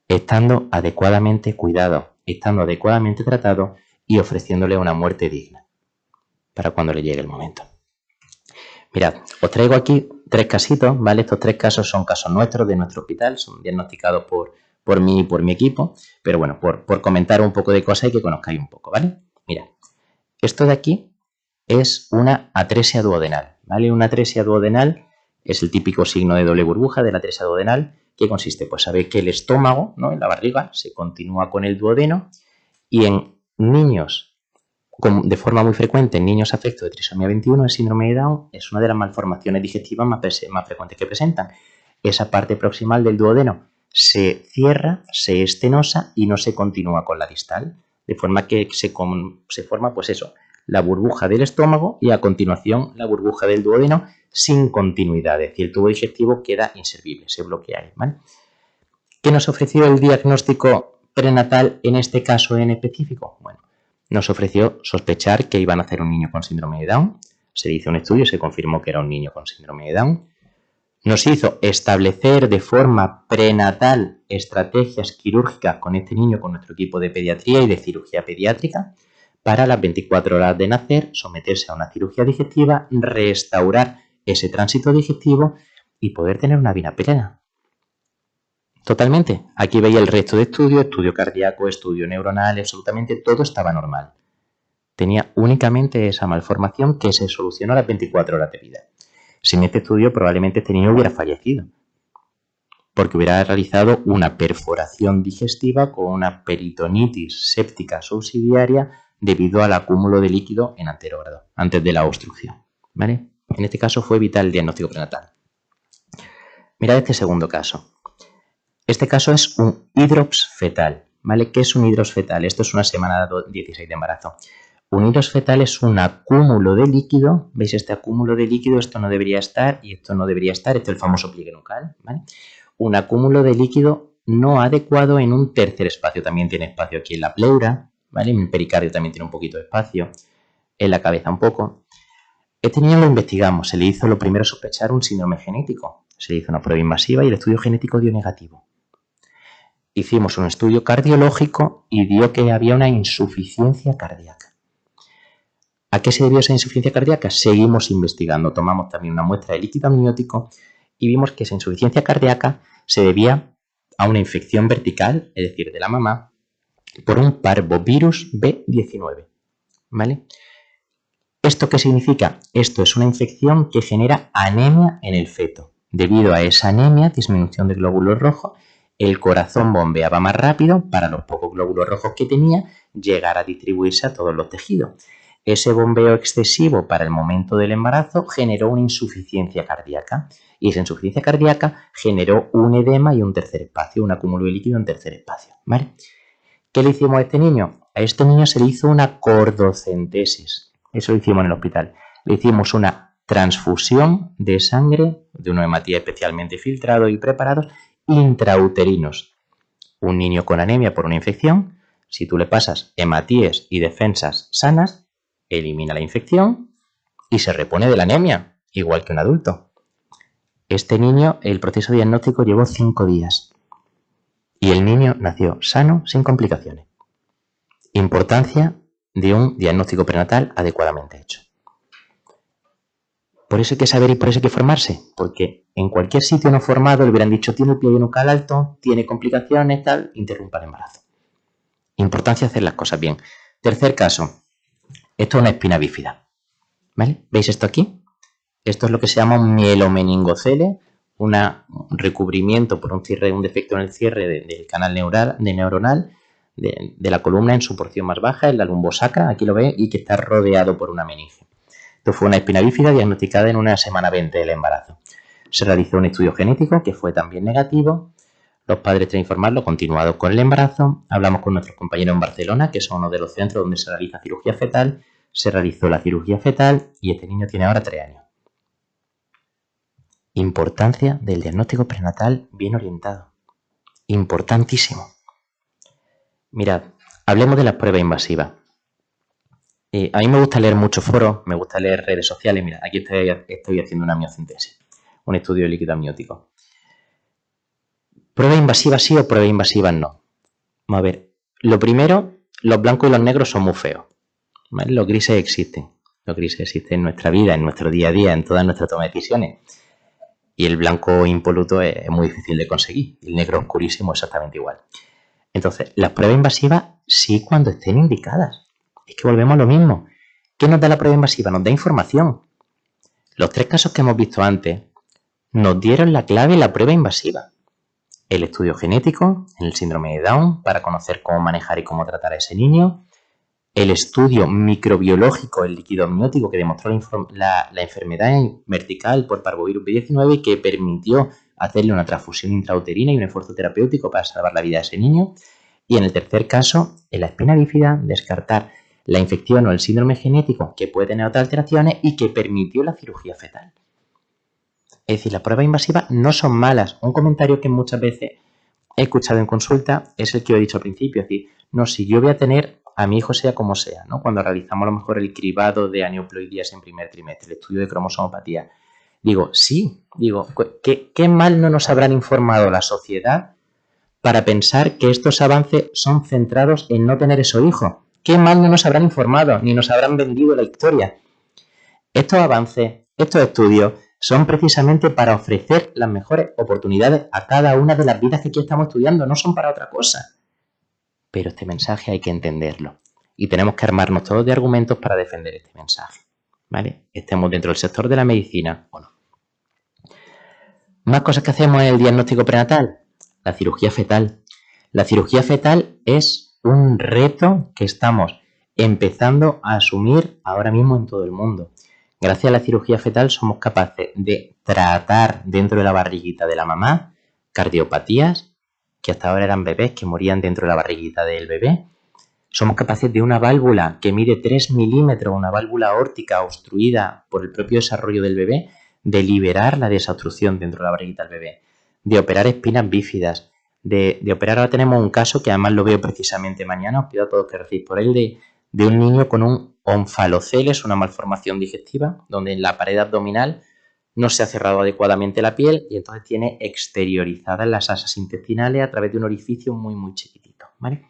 estando adecuadamente cuidados, estando adecuadamente tratados y ofreciéndole una muerte digna para cuando le llegue el momento. Mirad, os traigo aquí 3 casitos, ¿vale? Estos 3 casos son casos nuestros, de nuestro hospital, son diagnosticados por mí y por mi equipo, pero bueno, por comentar un poco de cosas y que conozcáis un poco, ¿vale? Mira, Esto de aquí es una atresia duodenal, ¿vale? Una atresia duodenal es el típico signo de doble burbuja de la atresia duodenal. ¿Qué consiste? Pues sabéis que el estómago, ¿no?, en la barriga, se continúa con el duodeno, y en niños, de forma muy frecuente, en niños afectos de trisomía 21, el síndrome de Down es una de las malformaciones digestivas más frecuentes que presentan. Esa parte proximal del duodeno se cierra, se estenosa y no se continúa con la distal, de forma que se forma, pues eso, la burbuja del estómago y a continuación la burbuja del duodeno sin continuidad, es decir, el tubo digestivo queda inservible, se bloquea ahí, ¿vale? ¿Qué nos ofreció el diagnóstico prenatal en este caso en específico? Bueno, nos ofreció sospechar que iban a hacer un niño con síndrome de Down. Se hizo un estudio y se confirmó que era un niño con síndrome de Down. Nos hizo establecer de forma prenatal estrategias quirúrgicas con este niño, con nuestro equipo de pediatría y de cirugía pediátrica, para a las 24 horas de nacer someterse a una cirugía digestiva, restaurar ese tránsito digestivo y poder tener una vida plena. Totalmente. Aquí veía el resto de estudios, estudio cardíaco, estudio neuronal, absolutamente todo estaba normal. Tenía únicamente esa malformación que se solucionó a las 24 horas de vida. Sin este estudio probablemente este niño hubiera fallecido, porque hubiera realizado una perforación digestiva con una peritonitis séptica subsidiaria debido al acúmulo de líquido en anterogrado, antes de la obstrucción, ¿vale? En este caso fue vital el diagnóstico prenatal. Mirad este segundo caso. Este caso es un hidrops fetal, ¿vale? ¿Qué es un hidrops fetal? Esto es una semana 16 de embarazo. Un hidrops fetal es un acúmulo de líquido. ¿Veis este acúmulo de líquido? Esto no debería estar y esto no debería estar. Esto es el famoso pliegue nucal, ¿vale? Un acúmulo de líquido no adecuado en un tercer espacio. También tiene espacio aquí en la pleura, ¿vale? En el pericardio también tiene un poquito de espacio. En la cabeza un poco. Este niño lo investigamos. Se le hizo lo primero sospechar un síndrome genético. Se le hizo una prueba invasiva y el estudio genético dio negativo. Hicimos un estudio cardiológico y dio que había una insuficiencia cardíaca. ¿A qué se debió esa insuficiencia cardíaca? Seguimos investigando. Tomamos también una muestra de líquido amniótico y vimos que esa insuficiencia cardíaca se debía a una infección vertical, es decir, de la mamá, por un parvovirus B19, ¿vale? ¿Esto qué significa? Esto es una infección que genera anemia en el feto. Debido a esa anemia, disminución de glóbulos rojos, el corazón bombeaba más rápido para los pocos glóbulos rojos que tenía, llegar a distribuirse a todos los tejidos. Ese bombeo excesivo para el momento del embarazo generó una insuficiencia cardíaca y esa insuficiencia cardíaca generó un edema y un tercer espacio, un acúmulo de líquido en tercer espacio, ¿vale? ¿Qué le hicimos a este niño? A este niño se le hizo una cordocentesis. Eso lo hicimos en el hospital. Le hicimos una transfusión de sangre de unos hematíes especialmente filtrados y preparados intrauterinos. Un niño con anemia por una infección, si tú le pasas hematíes y defensas sanas, elimina la infección y se repone de la anemia, igual que un adulto. Este niño, el proceso diagnóstico llevó 5 días y el niño nació sano, sin complicaciones. Importancia de un diagnóstico prenatal adecuadamente hecho. Por eso hay que saber y por eso hay que formarse, porque en cualquier sitio no formado le hubieran dicho tiene el pliegue nucal alto, tiene complicaciones, tal, interrumpa el embarazo. Importancia de hacer las cosas bien. Tercer caso, esto es una espina bífida, ¿vale? ¿Veis esto aquí? Esto es lo que se llama un mielomeningocele, un recubrimiento por un defecto en el cierre del canal neuronal de la columna en su porción más baja, en la lumbosacra, aquí lo ve, y que está rodeado por una meninge. Esto fue una espina bífida diagnosticada en una semana 20 del embarazo. Se realizó un estudio genético que fue también negativo. Los padres tienen que informarlo, continuado con el embarazo. Hablamos con nuestros compañeros en Barcelona, que son uno de los centros donde se realiza cirugía fetal. Se realizó la cirugía fetal y este niño tiene ahora 3 años. Importancia del diagnóstico prenatal bien orientado. Importantísimo. Mirad, hablemos de las pruebas invasivas. A mí me gusta leer muchos foros, me gusta leer redes sociales. Mira, aquí estoy haciendo una amniocentesis, un estudio de líquido amniótico. ¿Pruebas invasivas sí o pruebas invasivas no? Vamos a ver. Lo primero, los blancos y los negros son muy feos, ¿vale? Los grises existen. Los grises existen en nuestra vida, en nuestro día a día, en todas nuestras tomas de decisiones. Y el blanco impoluto es muy difícil de conseguir. El negro oscurísimo exactamente igual. Entonces, las pruebas invasivas sí cuando estén indicadas. Es que volvemos a lo mismo. ¿Qué nos da la prueba invasiva? Nos da información. Los 3 casos que hemos visto antes nos dieron la clave en la prueba invasiva. El estudio genético en el síndrome de Down para conocer cómo manejar y cómo tratar a ese niño. El estudio microbiológico, el líquido amniótico que demostró la enfermedad vertical por parvovirus B19 y que permitió hacerle una transfusión intrauterina y un esfuerzo terapéutico para salvar la vida de ese niño. Y en el tercer caso, en la espina bífida, descartar la infección o el síndrome genético que puede tener otras alteraciones y que permitió la cirugía fetal. Es decir, las pruebas invasivas no son malas. Un comentario que muchas veces he escuchado en consulta es el que he dicho al principio. Es decir, no, si yo voy a tener a mi hijo sea como sea, ¿no? Cuando realizamos a lo mejor el cribado de aneuploidías en primer trimestre, el estudio de cromosomopatía. Digo, sí, ¿qué mal no nos habrán informado la sociedad para pensar que estos avances son centrados en no tener esos hijos? ¿Qué mal no nos habrán informado ni nos habrán vendido la historia? Estos avances, estos estudios, son precisamente para ofrecer las mejores oportunidades a cada una de las vidas que aquí estamos estudiando, no son para otra cosa. Pero este mensaje hay que entenderlo y tenemos que armarnos todos de argumentos para defender este mensaje, ¿vale? Estemos dentro del sector de la medicina o no. Más cosas que hacemos en el diagnóstico prenatal. La cirugía fetal. La cirugía fetal es un reto que estamos empezando a asumir ahora mismo en todo el mundo. Gracias a la cirugía fetal somos capaces de tratar dentro de la barriguita de la mamá cardiopatías, que hasta ahora eran bebés que morían dentro de la barriguita del bebé. Somos capaces de una válvula que mide 3 milímetros, una válvula aórtica obstruida por el propio desarrollo del bebé, de liberar la desobstrucción dentro de la barriguita del bebé, de operar espinas bífidas, de operar. Ahora tenemos un caso que además lo veo precisamente mañana, os pido a todos que recibáis por él, de un niño con un onfaloceles, una malformación digestiva, donde en la pared abdominal no se ha cerrado adecuadamente la piel y entonces tiene exteriorizadas las asas intestinales a través de un orificio muy muy chiquitito, ¿vale?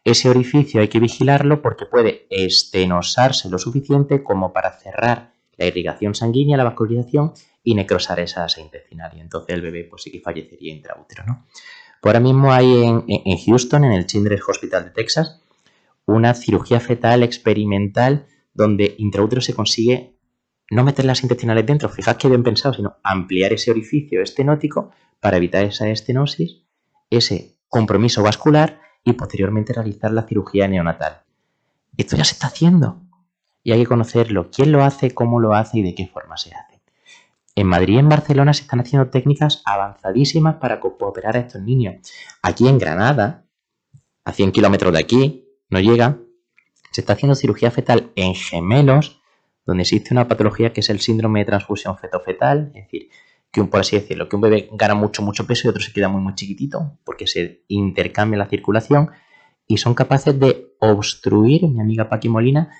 Ese orificio hay que vigilarlo porque puede estenosarse lo suficiente como para cerrar la irrigación sanguínea, la vascularización y necrosar esa asa intestinal. Y entonces el bebé pues sí que fallecería intraútero, ¿no? Pues ahora mismo hay en Houston, en el Children's Hospital de Texas, una cirugía fetal experimental donde intraútero se consigue no meter las intestinales dentro, fijad que bien pensado, sino ampliar ese orificio estenótico para evitar esa estenosis, ese compromiso vascular y posteriormente realizar la cirugía neonatal. Esto ya se está haciendo y hay que conocerlo, quién lo hace, cómo lo hace y de qué forma se hace. En Madrid y en Barcelona se están haciendo técnicas avanzadísimas para operar a estos niños. Aquí en Granada, a 100 kilómetros de aquí, no llega, se está haciendo cirugía fetal en gemelos, donde existe una patología que es el síndrome de transfusión feto-fetal, es decir, que por así decirlo, que un bebé gana mucho peso y otro se queda muy muy chiquitito, porque se intercambia la circulación y son capaces de obstruir, mi amiga Paqui Molina,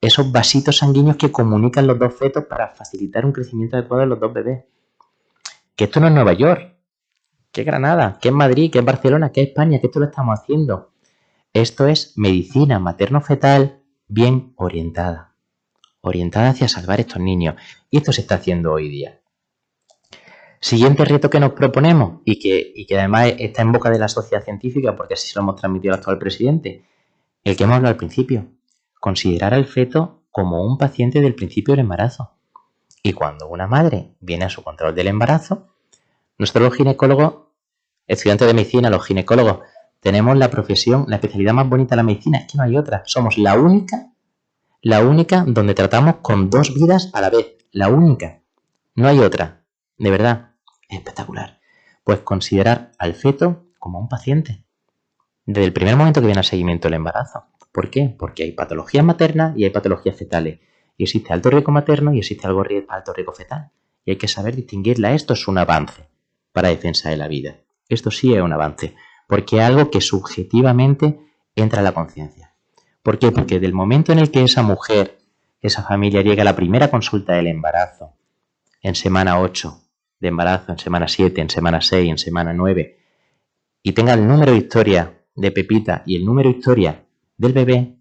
esos vasitos sanguíneos que comunican los dos fetos para facilitar un crecimiento adecuado de los dos bebés. Que esto no es Nueva York, que es Granada, que es Madrid, que es Barcelona, que es España, que esto lo estamos haciendo. Esto es medicina materno-fetal bien orientada. Orientada hacia salvar a estos niños. Y esto se está haciendo hoy día. Siguiente reto que nos proponemos y que además está en boca de la sociedad científica porque así se lo hemos transmitido al actual presidente, el que hemos hablado al principio. Considerar al feto como un paciente del principio del embarazo. Y cuando una madre viene a su control del embarazo, nosotros los ginecólogos, estudiantes de medicina, los ginecólogos, tenemos la profesión, la especialidad más bonita de la medicina, es que no hay otra. Somos la única donde tratamos con dos vidas a la vez. La única. No hay otra. De verdad, es espectacular. Pues considerar al feto como un paciente. Desde el primer momento que viene al seguimiento del embarazo. ¿Por qué? Porque hay patologías maternas y hay patologías fetales. Y existe alto riesgo materno y existe alto riesgo fetal. Y hay que saber distinguirla. Esto es un avance para defensa de la vida. Esto sí es un avance. Porque es algo que subjetivamente entra a la conciencia. ¿Por qué? Porque del momento en el que esa mujer, esa familia llega a la primera consulta del embarazo, en semana 8 de embarazo, en semana 7, en semana 6, en semana 9, y tenga el número de historia de Pepita y el número de historia del bebé,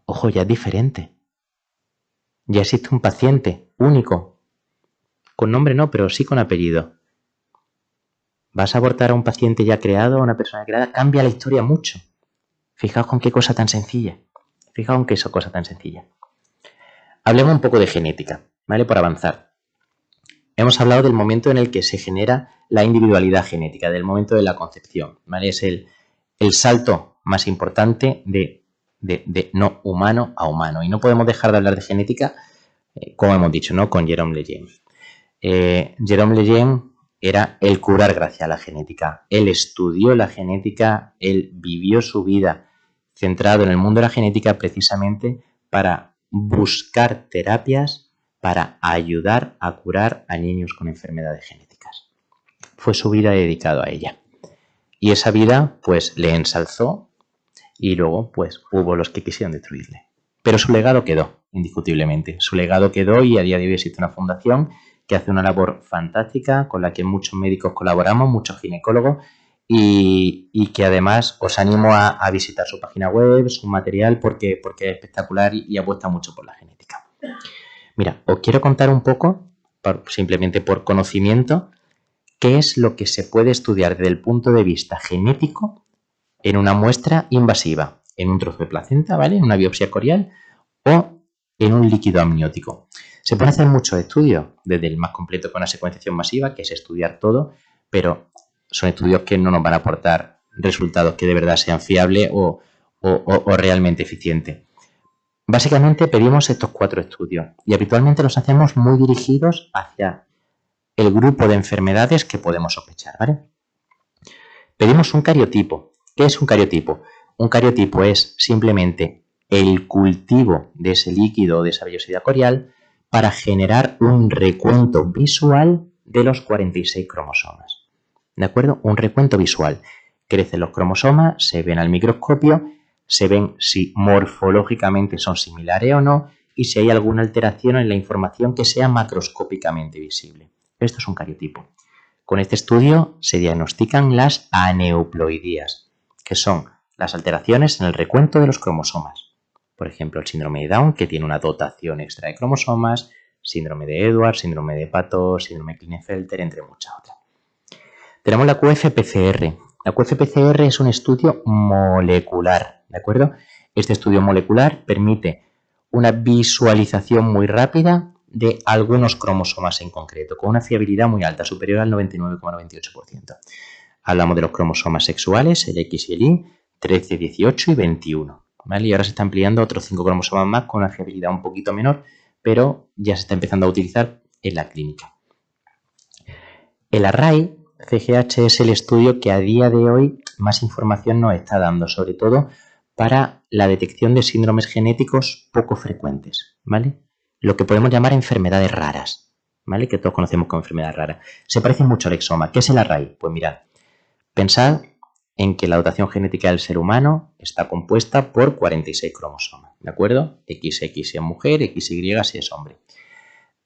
ojo, ya es diferente. Ya existe un paciente único, con nombre no, pero sí con apellido. Vas a abortar a un paciente ya creado, a una persona creada, cambia la historia mucho. Fijaos con qué cosa tan sencilla. Fijaos en qué cosa tan sencilla. Hablemos un poco de genética, ¿vale? Por avanzar. Hemos hablado del momento en el que se genera la individualidad genética, del momento de la concepción, ¿vale? Es el salto más importante de no humano a humano. Y no podemos dejar de hablar de genética, como hemos dicho, ¿no? Con Jerome Lejeune. Jerome Lejeune era el curar gracias a la genética. Él estudió la genética, él vivió su vida centrado en el mundo de la genética precisamente para buscar terapias para ayudar a curar a niños con enfermedades genéticas. Fue su vida dedicada a ella. Y esa vida, pues, le ensalzó y luego, pues, hubo los que quisieron destruirle. Pero su legado quedó, indiscutiblemente. Su legado quedó y a día de hoy existe una fundación que hace una labor fantástica con la que muchos médicos colaboramos, muchos ginecólogos, y que además os animo a visitar su página web, su material, porque es espectacular y apuesta mucho por la genética. Mira, os quiero contar un poco, simplemente por conocimiento, qué es lo que se puede estudiar desde el punto de vista genético en una muestra invasiva, en un trozo de placenta, ¿vale? En una biopsia corial o en un líquido amniótico. Se pueden hacer muchos estudios, desde el más completo con la secuenciación masiva, que es estudiar todo, pero son estudios que no nos van a aportar resultados que de verdad sean fiables o realmente eficientes. Básicamente pedimos estos 4 estudios y habitualmente los hacemos muy dirigidos hacia el grupo de enfermedades que podemos sospechar, ¿vale? Pedimos un cariotipo. ¿Qué es un cariotipo? Un cariotipo es simplemente el cultivo de ese líquido o de esa vellosidad corial para generar un recuento visual de los 46 cromosomas. ¿De acuerdo? Un recuento visual. Crecen los cromosomas, se ven al microscopio, se ven si morfológicamente son similares o no y si hay alguna alteración en la información que sea macroscópicamente visible. Esto es un cariotipo. Con este estudio se diagnostican las aneuploidías, que son las alteraciones en el recuento de los cromosomas. Por ejemplo, el síndrome de Down, que tiene una dotación extra de cromosomas, síndrome de Edwards, síndrome de Pato, síndrome de Klinefelter, entre muchas otras. Tenemos la QF-PCR. La QF-PCR es un estudio molecular, ¿de acuerdo? Este estudio molecular permite una visualización muy rápida de algunos cromosomas en concreto, con una fiabilidad muy alta, superior al 99,98%. Hablamos de los cromosomas sexuales, el X y el Y, 13, 18 y 21. ¿Vale? Y ahora se está ampliando otros 5 cromosomas más con una fiabilidad un poquito menor, pero ya se está empezando a utilizar en la clínica. El array CGH es el estudio que a día de hoy más información nos está dando, sobre todo para la detección de síndromes genéticos poco frecuentes, ¿vale? Lo que podemos llamar enfermedades raras, ¿vale? Que todos conocemos como enfermedades raras. Se parece mucho al exoma. ¿Qué es el array? Pues mirad, pensad en que la dotación genética del ser humano está compuesta por 46 cromosomas, ¿de acuerdo? XX si es mujer, XY si es hombre.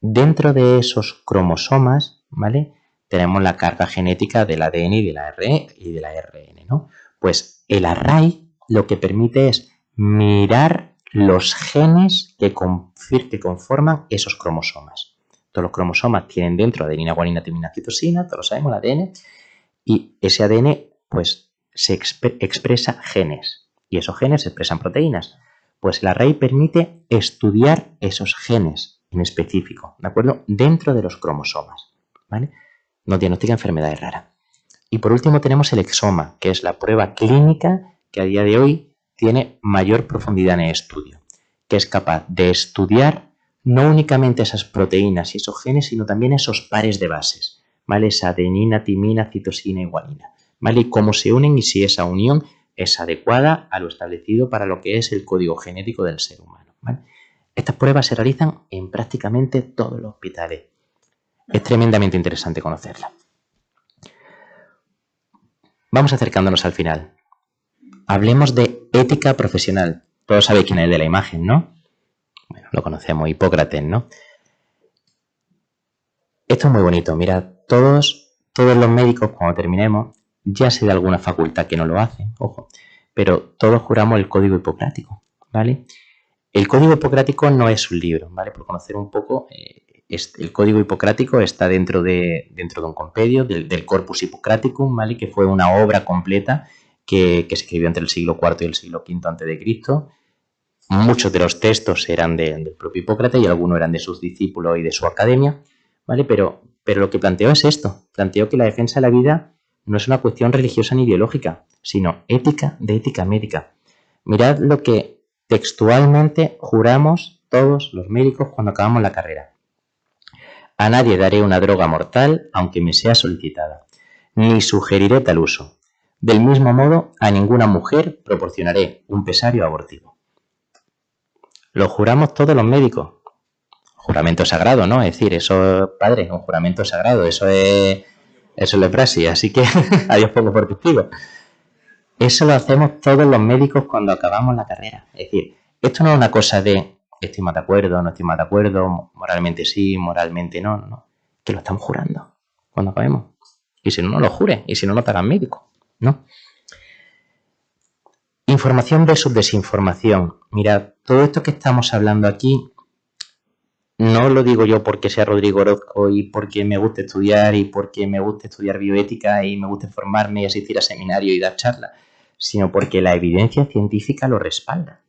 Dentro de esos cromosomas, ¿vale?, tenemos la carga genética del ADN y de la ARN, ¿no? Pues el array lo que permite es mirar los genes que conforman esos cromosomas. Todos los cromosomas tienen dentro adenina, guanina, timina, citosina, todos lo sabemos, el ADN, y ese ADN pues se expresa genes, y esos genes expresan proteínas. Pues el array permite estudiar esos genes en específico, ¿de acuerdo? Dentro de los cromosomas, ¿vale? Nos diagnostica enfermedades raras. Y por último tenemos el exoma, que es la prueba clínica que a día de hoy tiene mayor profundidad en el estudio, que es capaz de estudiar no únicamente esas proteínas y esos genes, sino también esos pares de bases, ¿vale? Esa adenina, timina, citosina y guanina, ¿vale? Y cómo se unen y si esa unión es adecuada a lo establecido para lo que es el código genético del ser humano, ¿vale? Estas pruebas se realizan en prácticamente todos los hospitales. Es tremendamente interesante conocerla. Vamos acercándonos al final. Hablemos de ética profesional. Todos sabéis quién es el de la imagen, ¿no? Bueno, lo conocemos, Hipócrates, ¿no? Esto es muy bonito. Mira, todos los médicos, cuando terminemos, ya sé de alguna facultad que no lo hace, ojo, pero todos juramos el código hipocrático, ¿vale? El código hipocrático no es un libro, ¿vale? Por conocer un poco, el código hipocrático está dentro de un compendio del Corpus Hippocraticum, ¿vale? Que fue una obra completa que se escribió entre el siglo IV y el siglo V a.C. Muchos de los textos eran del propio Hipócrates y algunos eran de sus discípulos y de su academia, ¿vale? Pero lo que planteó es esto. Planteó que la defensa de la vida no es una cuestión religiosa ni ideológica, sino ética de ética médica. Mirad lo que textualmente juramos todos los médicos cuando acabamos la carrera. A nadie daré una droga mortal, aunque me sea solicitada, ni sugeriré tal uso. Del mismo modo, a ninguna mujer proporcionaré un pesario abortivo. Lo juramos todos los médicos. Juramento sagrado, ¿no? Es decir, eso, padre, un juramento sagrado, eso es leprasia, así que adiós pongo por testigo. Eso lo hacemos todos los médicos cuando acabamos la carrera. Es decir, esto no es una cosa de estoy más de acuerdo, no estoy más de acuerdo, moralmente sí, moralmente no, no. Que lo estamos jurando cuando acabemos. Y si no, no lo jure, y si no, no te hagan médico, ¿no? Información versus desinformación. Mira, todo esto que estamos hablando aquí no lo digo yo porque sea Rodrigo Orozco y porque me guste estudiar y porque me guste estudiar bioética y me guste formarme y asistir a seminarios y dar charlas, sino porque la evidencia científica lo respalda.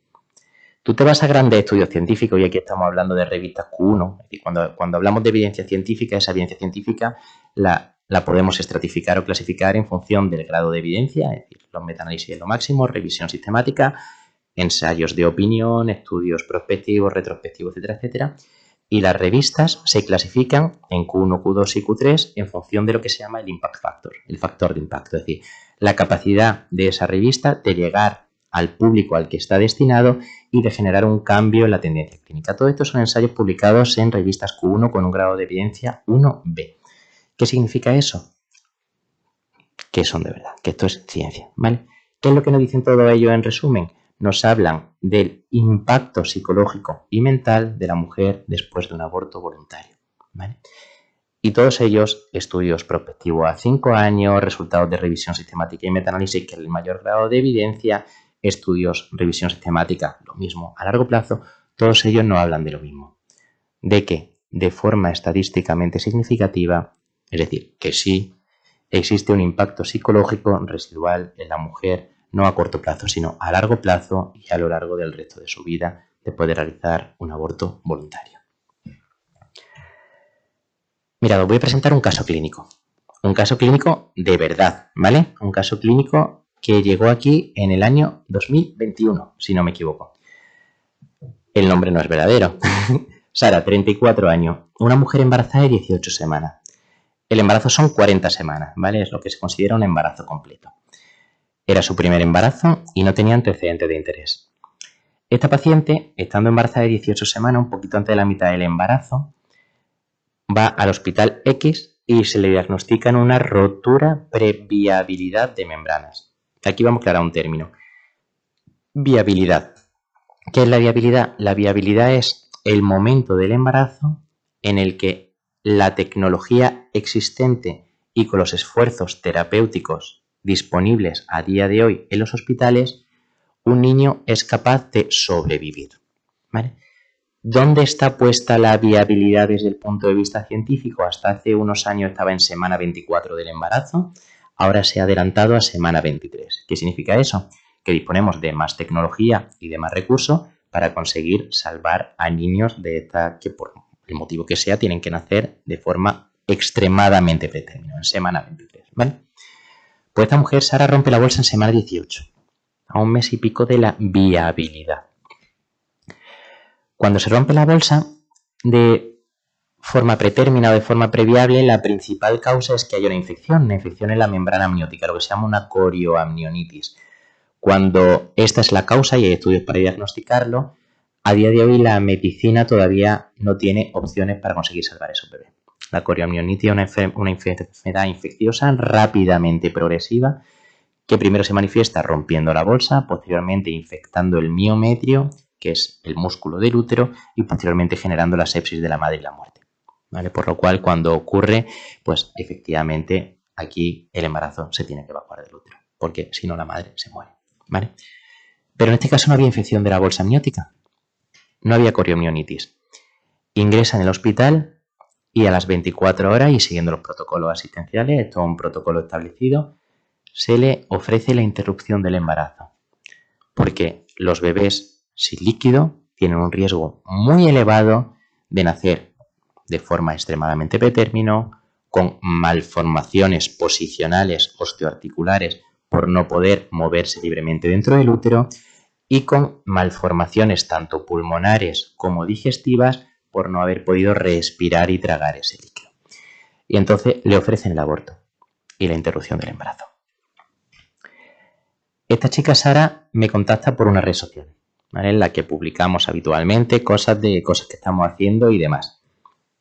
Tú te vas a grandes estudios científicos y aquí estamos hablando de revistas Q1. Es decir, cuando hablamos de evidencia científica, esa evidencia científica la podemos estratificar o clasificar en función del grado de evidencia, es decir, los metaanálisis es lo máximo, revisión sistemática, ensayos de opinión, estudios prospectivos, retrospectivos, etcétera, etcétera. Y las revistas se clasifican en Q1, Q2 y Q3 en función de lo que se llama el impact factor, el factor de impacto, es decir, la capacidad de esa revista de llegar al público al que está destinado y de generar un cambio en la tendencia clínica. Todo esto son ensayos publicados en revistas Q1 con un grado de evidencia 1B. ¿Qué significa eso? Que son de verdad, que esto es ciencia, ¿vale? ¿Qué es lo que nos dicen todo ello en resumen? Nos hablan del impacto psicológico y mental de la mujer después de un aborto voluntario, ¿vale? Y todos ellos, estudios prospectivos a 5 años, resultados de revisión sistemática y metaanálisis, que es el mayor grado de evidencia, estudios, revisión sistemática, lo mismo a largo plazo, todos ellos nos hablan de lo mismo. ¿De qué? De forma estadísticamente significativa, es decir, que sí existe un impacto psicológico residual en la mujer, no a corto plazo, sino a largo plazo y a lo largo del resto de su vida de poder realizar un aborto voluntario. Mirad, os voy a presentar un caso clínico de verdad, ¿vale? Un caso clínico que llegó aquí en el año 2021, si no me equivoco. El nombre no es verdadero. Sara, 34 años, una mujer embarazada de 18 semanas. El embarazo son 40 semanas, ¿vale? Es lo que se considera un embarazo completo. Era su primer embarazo y no tenía antecedentes de interés. Esta paciente, estando embarazada de 18 semanas, un poquito antes de la mitad del embarazo, va al hospital X y se le diagnostican una rotura previabilidad de membranas. Aquí vamos a aclarar un término. Viabilidad. ¿Qué es la viabilidad? La viabilidad es el momento del embarazo en el que la tecnología existente y con los esfuerzos terapéuticos disponibles a día de hoy en los hospitales, un niño es capaz de sobrevivir, ¿vale? ¿Dónde está puesta la viabilidad desde el punto de vista científico? Hasta hace unos años estaba en semana 24 del embarazo, ahora se ha adelantado a semana 23. ¿Qué significa eso? Que disponemos de más tecnología y de más recursos para conseguir salvar a niños de esta que por el motivo que sea tienen que nacer de forma extremadamente pretérmino, en semana 23, ¿vale? Pues esta mujer, Sara, rompe la bolsa en semana 18, a un mes y pico de la viabilidad. Cuando se rompe la bolsa, de forma pretérmina o de forma previable, la principal causa es que haya una infección en la membrana amniótica, lo que se llama una corioamnionitis. Cuando esta es la causa y hay estudios para diagnosticarlo, a día de hoy la medicina todavía no tiene opciones para conseguir salvar a esos bebés. La corioamnionitis es una enfermedad infecciosa rápidamente progresiva que primero se manifiesta rompiendo la bolsa, posteriormente infectando el miometrio, que es el músculo del útero, y posteriormente generando la sepsis de la madre y la muerte, ¿vale? Por lo cual, cuando ocurre, pues efectivamente aquí el embarazo se tiene que evacuar del útero, porque si no la madre se muere, ¿vale? Pero en este caso no había infección de la bolsa amniótica, no había corioamnionitis. Ingresa en el hospital y a las 24 horas, y siguiendo los protocolos asistenciales, esto es un protocolo establecido, se le ofrece la interrupción del embarazo, porque los bebés sin líquido tienen un riesgo muy elevado de nacer de forma extremadamente pretérmino, con malformaciones posicionales osteoarticulares por no poder moverse libremente dentro del útero y con malformaciones tanto pulmonares como digestivas por no haber podido respirar y tragar ese líquido. Y entonces le ofrecen el aborto y la interrupción del embarazo. Esta chica Sara me contacta por una red social, ¿vale? En la que publicamos habitualmente cosas que estamos haciendo y demás,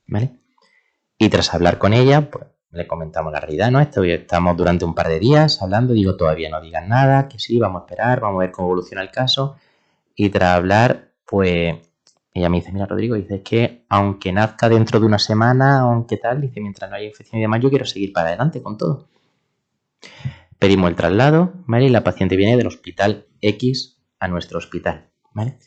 ¿vale? Y tras hablar con ella, pues le comentamos la realidad, ¿no? Estamos durante un par de días hablando, digo, todavía no digan nada, que sí, vamos a esperar, vamos a ver cómo evoluciona el caso. Y tras hablar, pues ella me dice, mira, Rodrigo, dice, es que aunque nazca dentro de una semana, aunque tal, dice, mientras no haya infección y demás, yo quiero seguir para adelante con todo. Pedimos el traslado, ¿vale? Y la paciente viene del hospital X a nuestro hospital, ¿vale?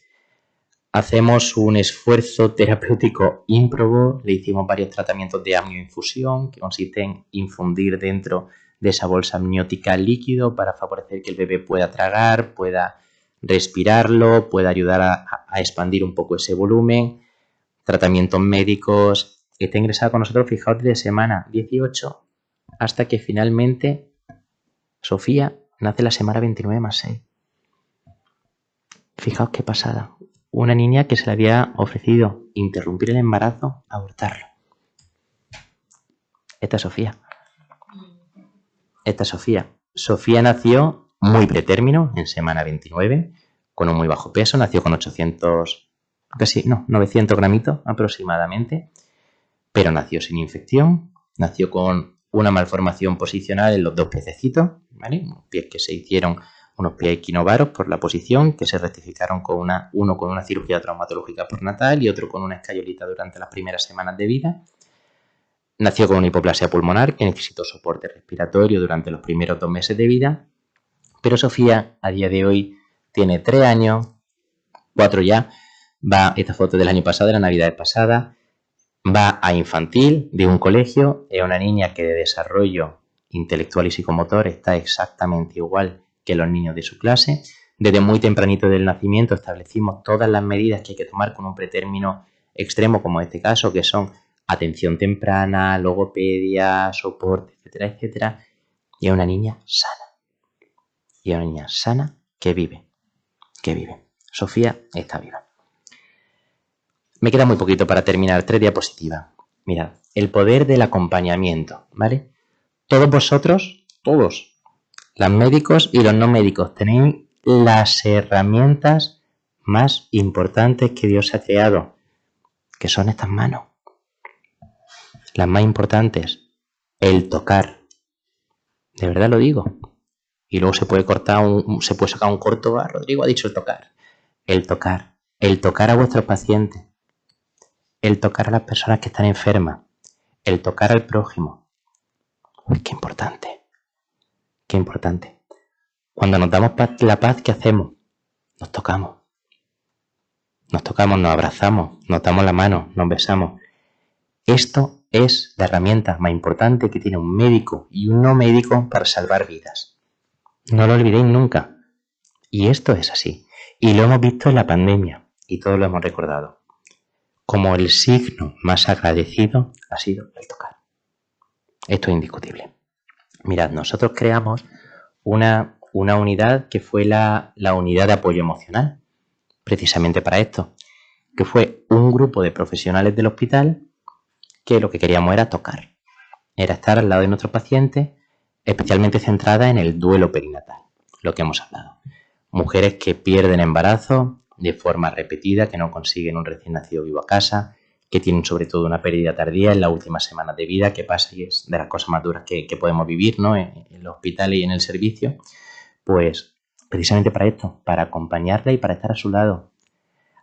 Hacemos un esfuerzo terapéutico ímprobo, le hicimos varios tratamientos de amnioinfusión, que consiste en infundir dentro de esa bolsa amniótica líquido para favorecer que el bebé pueda tragar, pueda respirarlo, pueda ayudar a expandir un poco ese volumen, tratamientos médicos. Está ingresada con nosotros, fijaos, desde semana 18 hasta que finalmente Sofía nace la semana 29 más 6. Fijaos qué pasada. Una niña que se le había ofrecido interrumpir el embarazo, abortarlo. Esta es Sofía. Sofía nació muy pretérmino, en semana 29, con un muy bajo peso. Nació con 900 gramitos aproximadamente, pero nació sin infección. Nació con una malformación posicional en los dos piececitos, ¿vale? Unos pies que se hicieron, unos pies equinovaros por la posición, que se rectificaron uno con una cirugía traumatológica postnatal y otro con una escayolita durante las primeras semanas de vida. Nació con una hipoplasia pulmonar que necesitó soporte respiratorio durante los primeros 2 meses de vida. Pero Sofía, a día de hoy, tiene 3 años, 4 ya. Esta foto del año pasado, de la Navidad pasada. Va a infantil de un colegio. Es una niña que de desarrollo intelectual y psicomotor está exactamente igual que los niños de su clase. Desde muy tempranito del nacimiento establecimos todas las medidas que hay que tomar con un pretérmino extremo, como en este caso, que son atención temprana, logopedia, soporte, etcétera, etcétera. Y es una niña sana. Que vive. Sofía está viva. Me queda muy poquito para terminar, 3 diapositivas. Mirad, el poder del acompañamiento, ¿vale? Todos vosotros, todos, los médicos y los no médicos, tenéis las herramientas más importantes que Dios ha creado, que son estas manos. Las más importantes, el tocar. De verdad lo digo. Y luego se puede sacar un corto, Rodrigo ha dicho el tocar. El tocar a vuestros pacientes. El tocar a las personas que están enfermas, el tocar al prójimo. Uy, qué importante. Cuando nos damos la paz, ¿qué hacemos? Nos tocamos, nos abrazamos, nos damos la mano, nos besamos. Esto es la herramienta más importante que tiene un médico y un no médico para salvar vidas. No lo olvidéis nunca. Y esto es así. Y lo hemos visto en la pandemia y todos lo hemos recordado. Como el signo más agradecido ha sido el tocar. Esto es indiscutible. Mirad, nosotros creamos una unidad que fue la unidad de apoyo emocional, precisamente para esto, que fue un grupo de profesionales del hospital que lo que queríamos era tocar, era estar al lado de nuestros pacientes, especialmente centrada en el duelo perinatal, lo que hemos hablado. Mujeres que pierden embarazo de forma repetida, que no consiguen un recién nacido vivo a casa, que tienen sobre todo una pérdida tardía en las últimas semanas de vida, que pasa y es de las cosas más duras que podemos vivir, ¿no? En los hospitales y en el servicio, pues precisamente para esto, para acompañarla y para estar a su lado.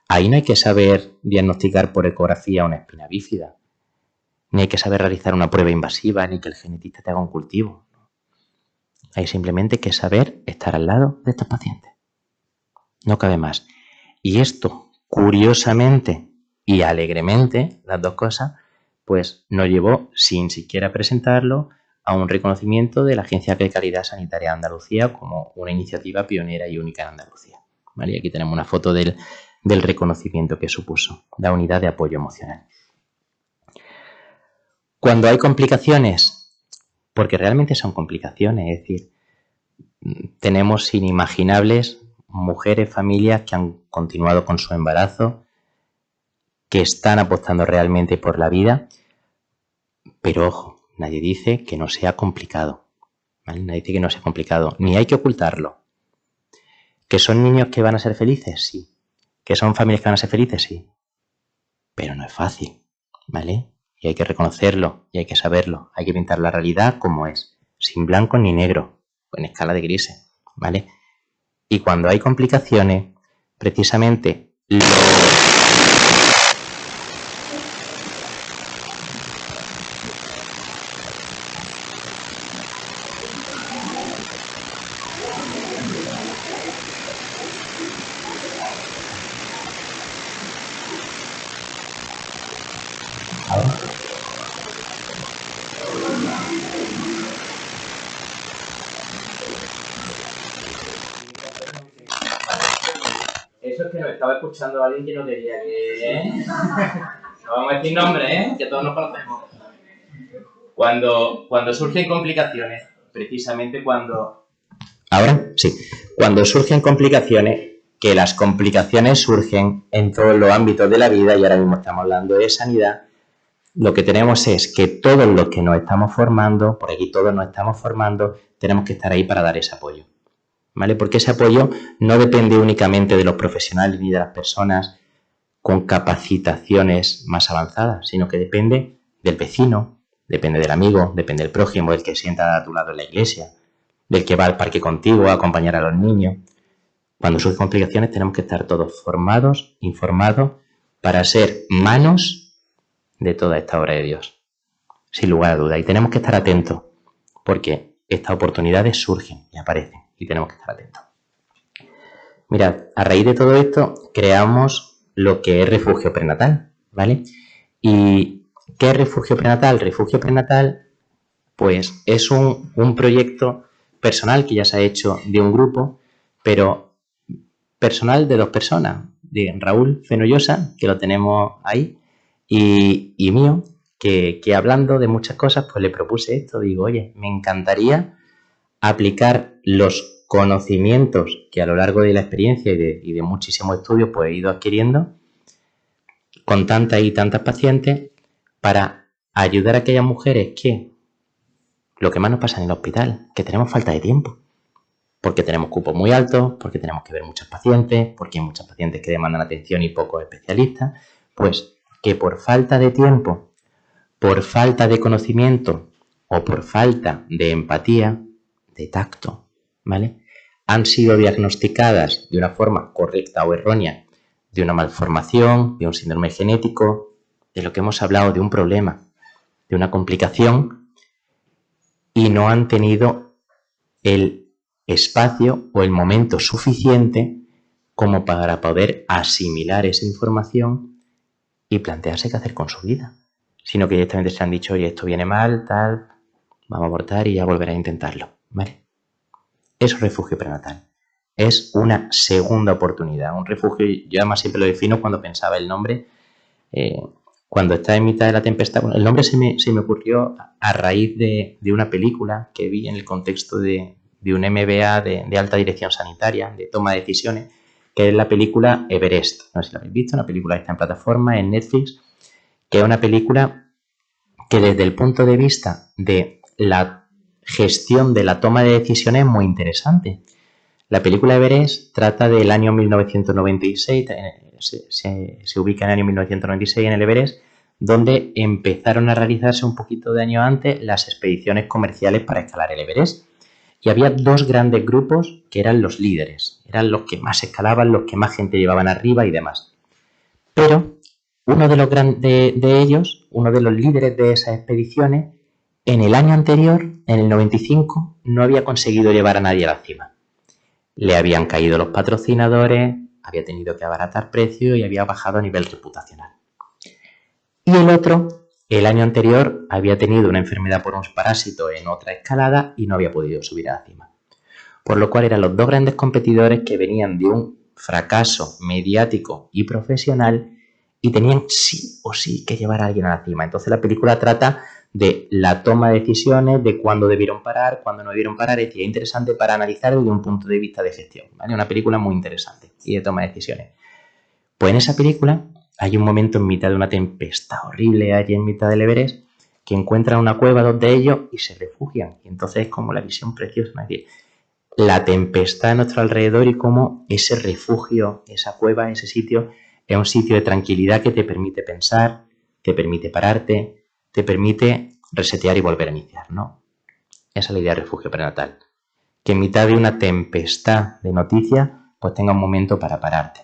Ahí no hay que saber diagnosticar por ecografía una espina bífida, ni hay que saber realizar una prueba invasiva, ni que el genetista te haga un cultivo. Hay simplemente que saber estar al lado de estos pacientes. No cabe más. Y esto, curiosamente y alegremente, las dos cosas, pues nos llevó, sin siquiera presentarlo, a un reconocimiento de la Agencia de Calidad Sanitaria de Andalucía como una iniciativa pionera y única en Andalucía. ¿vale? Y aquí tenemos una foto del reconocimiento que supuso la unidad de apoyo emocional. Cuando hay complicaciones, porque realmente son complicaciones, es decir, tenemos inimaginables mujeres, familias que han continuado con su embarazo, que están apostando realmente por la vida, pero ojo, nadie dice que no sea complicado, ¿vale? Nadie dice que no sea complicado, ni hay que ocultarlo. ¿Que son niños que van a ser felices? Sí. ¿Que son familias que van a ser felices? Sí. Pero no es fácil, ¿vale? Y hay que reconocerlo, y hay que saberlo, hay que pintar la realidad como es, sin blanco ni negro, en escala de grises, ¿vale? Y cuando hay complicaciones, precisamente Eso es que nos estaba escuchando alguien que no quería que... No vamos a decir nombres, ¿eh? Que todos nos conocemos. Cuando surgen complicaciones, precisamente cuando... ¿Ahora? Sí. Cuando surgen complicaciones, que las complicaciones surgen en todos los ámbitos de la vida, y ahora mismo estamos hablando de sanidad, lo que tenemos es que todos los que nos estamos formando, por aquí todos nos estamos formando, tenemos que estar ahí para dar ese apoyo, ¿vale? Porque ese apoyo no depende únicamente de los profesionales ni de las personas con capacitaciones más avanzadas, sino que depende del vecino, depende del amigo, depende del prójimo, del que sienta a tu lado en la iglesia, del que va al parque contigo a acompañar a los niños. Cuando surgen complicaciones tenemos que estar todos formados, informados, para ser manos de toda esta obra de Dios, sin lugar a duda. Y tenemos que estar atentos, porque estas oportunidades surgen y aparecen, y tenemos que estar atentos. Mirad, a raíz de todo esto, creamos lo que es refugio prenatal, ¿vale? ¿Y qué es refugio prenatal? Refugio prenatal, pues es un proyecto personal que ya se ha hecho de un grupo, pero personal de dos personas, de Raúl Fenollosa, que lo tenemos ahí, y mío, que hablando de muchas cosas, pues le propuse esto. Digo, oye, me encantaría aplicar los conocimientos que a lo largo de la experiencia y de muchísimos estudios pues he ido adquiriendo con tantas y tantas pacientes para ayudar a aquellas mujeres que lo que más nos pasa en el hospital, que tenemos falta de tiempo, porque tenemos cupos muy altos, porque tenemos que ver muchos pacientes, porque hay muchos pacientes que demandan atención y pocos especialistas, pues que por falta de tiempo, por falta de conocimiento o por falta de empatía, de tacto, ¿vale?, han sido diagnosticadas de una forma correcta o errónea de una malformación, de un síndrome genético, de lo que hemos hablado, de un problema, de una complicación, y no han tenido el espacio o el momento suficiente como para poder asimilar esa información y plantearse qué hacer con su vida, sino que directamente se han dicho, oye, esto viene mal, tal, vamos a abortar y ya volveré a intentarlo, ¿vale? Es un refugio prenatal, es una segunda oportunidad, un refugio, yo además siempre lo defino cuando pensaba el nombre, cuando está en mitad de la tempestad. Bueno, el nombre se me ocurrió a raíz de una película que vi en el contexto de un MBA de alta dirección sanitaria, de toma de decisiones, que es la película Everest. No sé si la habéis visto, una película que está en plataforma, en Netflix, que es una película que desde el punto de vista de la gestión de la toma de decisiones es muy interesante. La película Everest trata del año 1996, se ubica en el año 1996 en el Everest, donde empezaron a realizarse un poquito de años antes las expediciones comerciales para escalar el Everest. Y había dos grandes grupos que eran los líderes, eran los que más escalaban, los que más gente llevaban arriba y demás. Pero uno de los de ellos, uno de los líderes de esas expediciones, en el año anterior, en el 95, no había conseguido llevar a nadie a la cima. Le habían caído los patrocinadores, había tenido que abaratar precios y había bajado a nivel reputacional. Y el otro, el año anterior, había tenido una enfermedad por un parásito en otra escalada y no había podido subir a la cima. Por lo cual eran los dos grandes competidores que venían de un fracaso mediático y profesional y tenían sí o sí que llevar a alguien a la cima. Entonces la película trata de la toma de decisiones, de cuándo debieron parar, cuándo no debieron parar. Es decir, es interesante para analizar desde un punto de vista de gestión, ¿vale? Una película muy interesante y de toma de decisiones. Pues en esa película hay un momento en mitad de una tempestad horrible allí en mitad del Everest que encuentran una cueva, dos de ellos, y se refugian. Y entonces es como la visión preciosa, es decir, la tempestad a nuestro alrededor y cómo ese refugio, esa cueva, ese sitio, es un sitio de tranquilidad que te permite pensar, te permite pararte, te permite resetear y volver a iniciar, ¿no? Esa es la idea de refugio prenatal. Que en mitad de una tempestad de noticias, pues tenga un momento para pararte.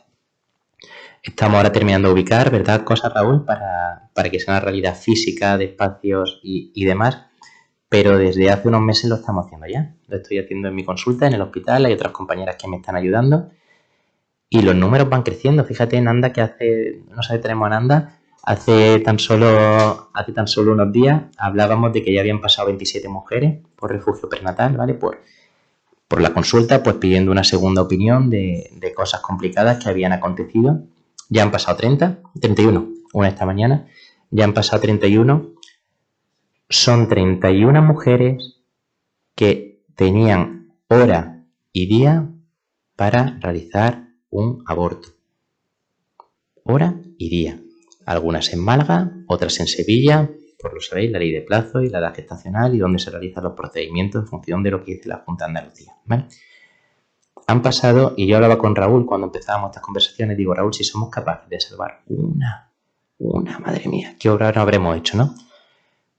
Estamos ahora terminando de ubicar, ¿verdad? Cosas, Raúl, para que sea una realidad física de espacios y demás. Pero desde hace unos meses lo estamos haciendo ya. Lo estoy haciendo en mi consulta, en el hospital. Hay otras compañeras que me están ayudando. Y los números van creciendo. Fíjate en Anda que tenemos en Anda. Hace tan solo unos días hablábamos de que ya habían pasado 27 mujeres por refugio prenatal, ¿vale? Por la consulta, pues pidiendo una segunda opinión de cosas complicadas que habían acontecido. Ya han pasado 31, una esta mañana. Ya han pasado 31. Son 31 mujeres que tenían hora y día para realizar un aborto. Hora y día. Algunas en Málaga, otras en Sevilla, por lo sabéis, la ley de plazo y la edad gestacional y donde se realizan los procedimientos en función de lo que dice la Junta de Andalucía, ¿vale? Han pasado, y yo hablaba con Raúl cuando empezábamos estas conversaciones, digo, Raúl, si somos capaces de salvar una, madre mía, ¿qué obra no habremos hecho, no?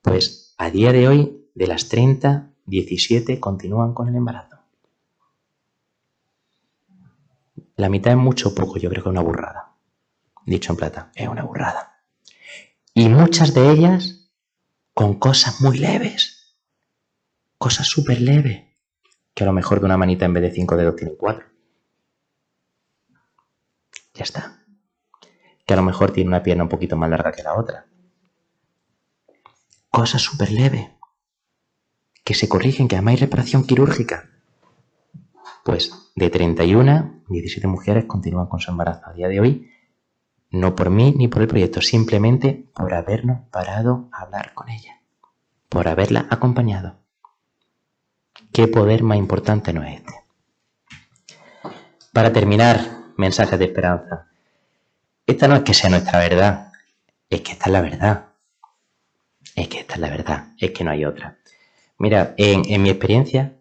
Pues a día de hoy, de las 30, 17 continúan con el embarazo. La mitad es mucho o poco, yo creo que es una burrada. Dicho en plata, es una burrada. Y muchas de ellas con cosas muy leves. Cosas súper leves. Que a lo mejor de una manita en vez de 5 dedos tiene 4. Ya está. Que a lo mejor tiene una pierna un poquito más larga que la otra. Cosas súper leves. Que se corrigen, que además hay reparación quirúrgica. Pues de 31, 17 mujeres continúan con su embarazo a día de hoy. No por mí ni por el proyecto, simplemente por habernos parado a hablar con ella. Por haberla acompañado. ¿Qué poder más importante no es este? Para terminar, mensajes de esperanza. Esta no es que sea nuestra verdad, es que esta es la verdad. Es que esta es la verdad, es que no hay otra. Mira, en mi experiencia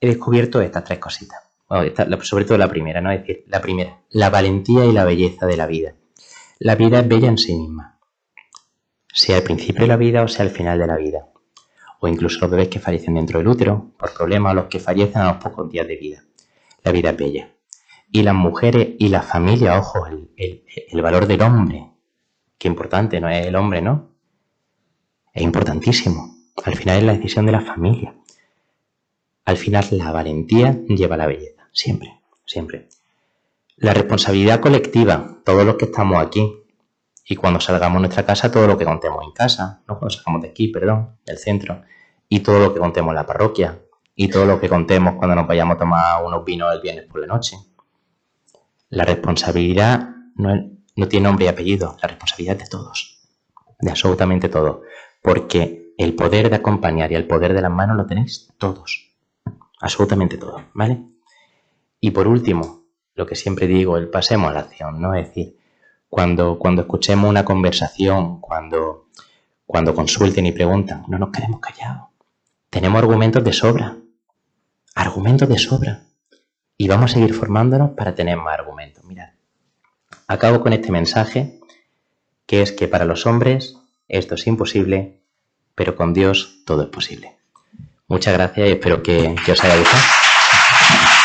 he descubierto estas 3 cositas. Bueno, sobre todo la primera, ¿no? Es decir, la primera, la valentía y la belleza de la vida. La vida es bella en sí misma. Sea al principio de la vida o sea al final de la vida. O incluso los bebés que fallecen dentro del útero por problemas o los que fallecen a los pocos días de vida. La vida es bella. Y las mujeres y la familia, ojo, el valor del hombre. Qué importante, no es el hombre, ¿no? Es importantísimo. Al final es la decisión de la familia. Al final la valentía lleva a la belleza. Siempre, siempre. La responsabilidad colectiva, todos los que estamos aquí. Y cuando salgamos de nuestra casa, todo lo que contemos en casa, ¿no? Cuando salgamos de aquí, del centro, y todo lo que contemos en la parroquia, y todo lo que contemos cuando nos vayamos a tomar unos vinos el viernes por la noche. La responsabilidad no tiene nombre y apellido, la responsabilidad es de todos, de absolutamente todos, porque el poder de acompañar y el poder de las manos lo tenéis todos, absolutamente todos, ¿vale? Y por último, lo que siempre digo, el pasemos a la acción, ¿no? Es decir, cuando escuchemos una conversación, cuando consulten y preguntan, no nos quedemos callados. Tenemos argumentos de sobra. Y vamos a seguir formándonos para tener más argumentos. Mirad, acabo con este mensaje, que es que para los hombres esto es imposible, pero con Dios todo es posible. Muchas gracias y espero que os haya gustado.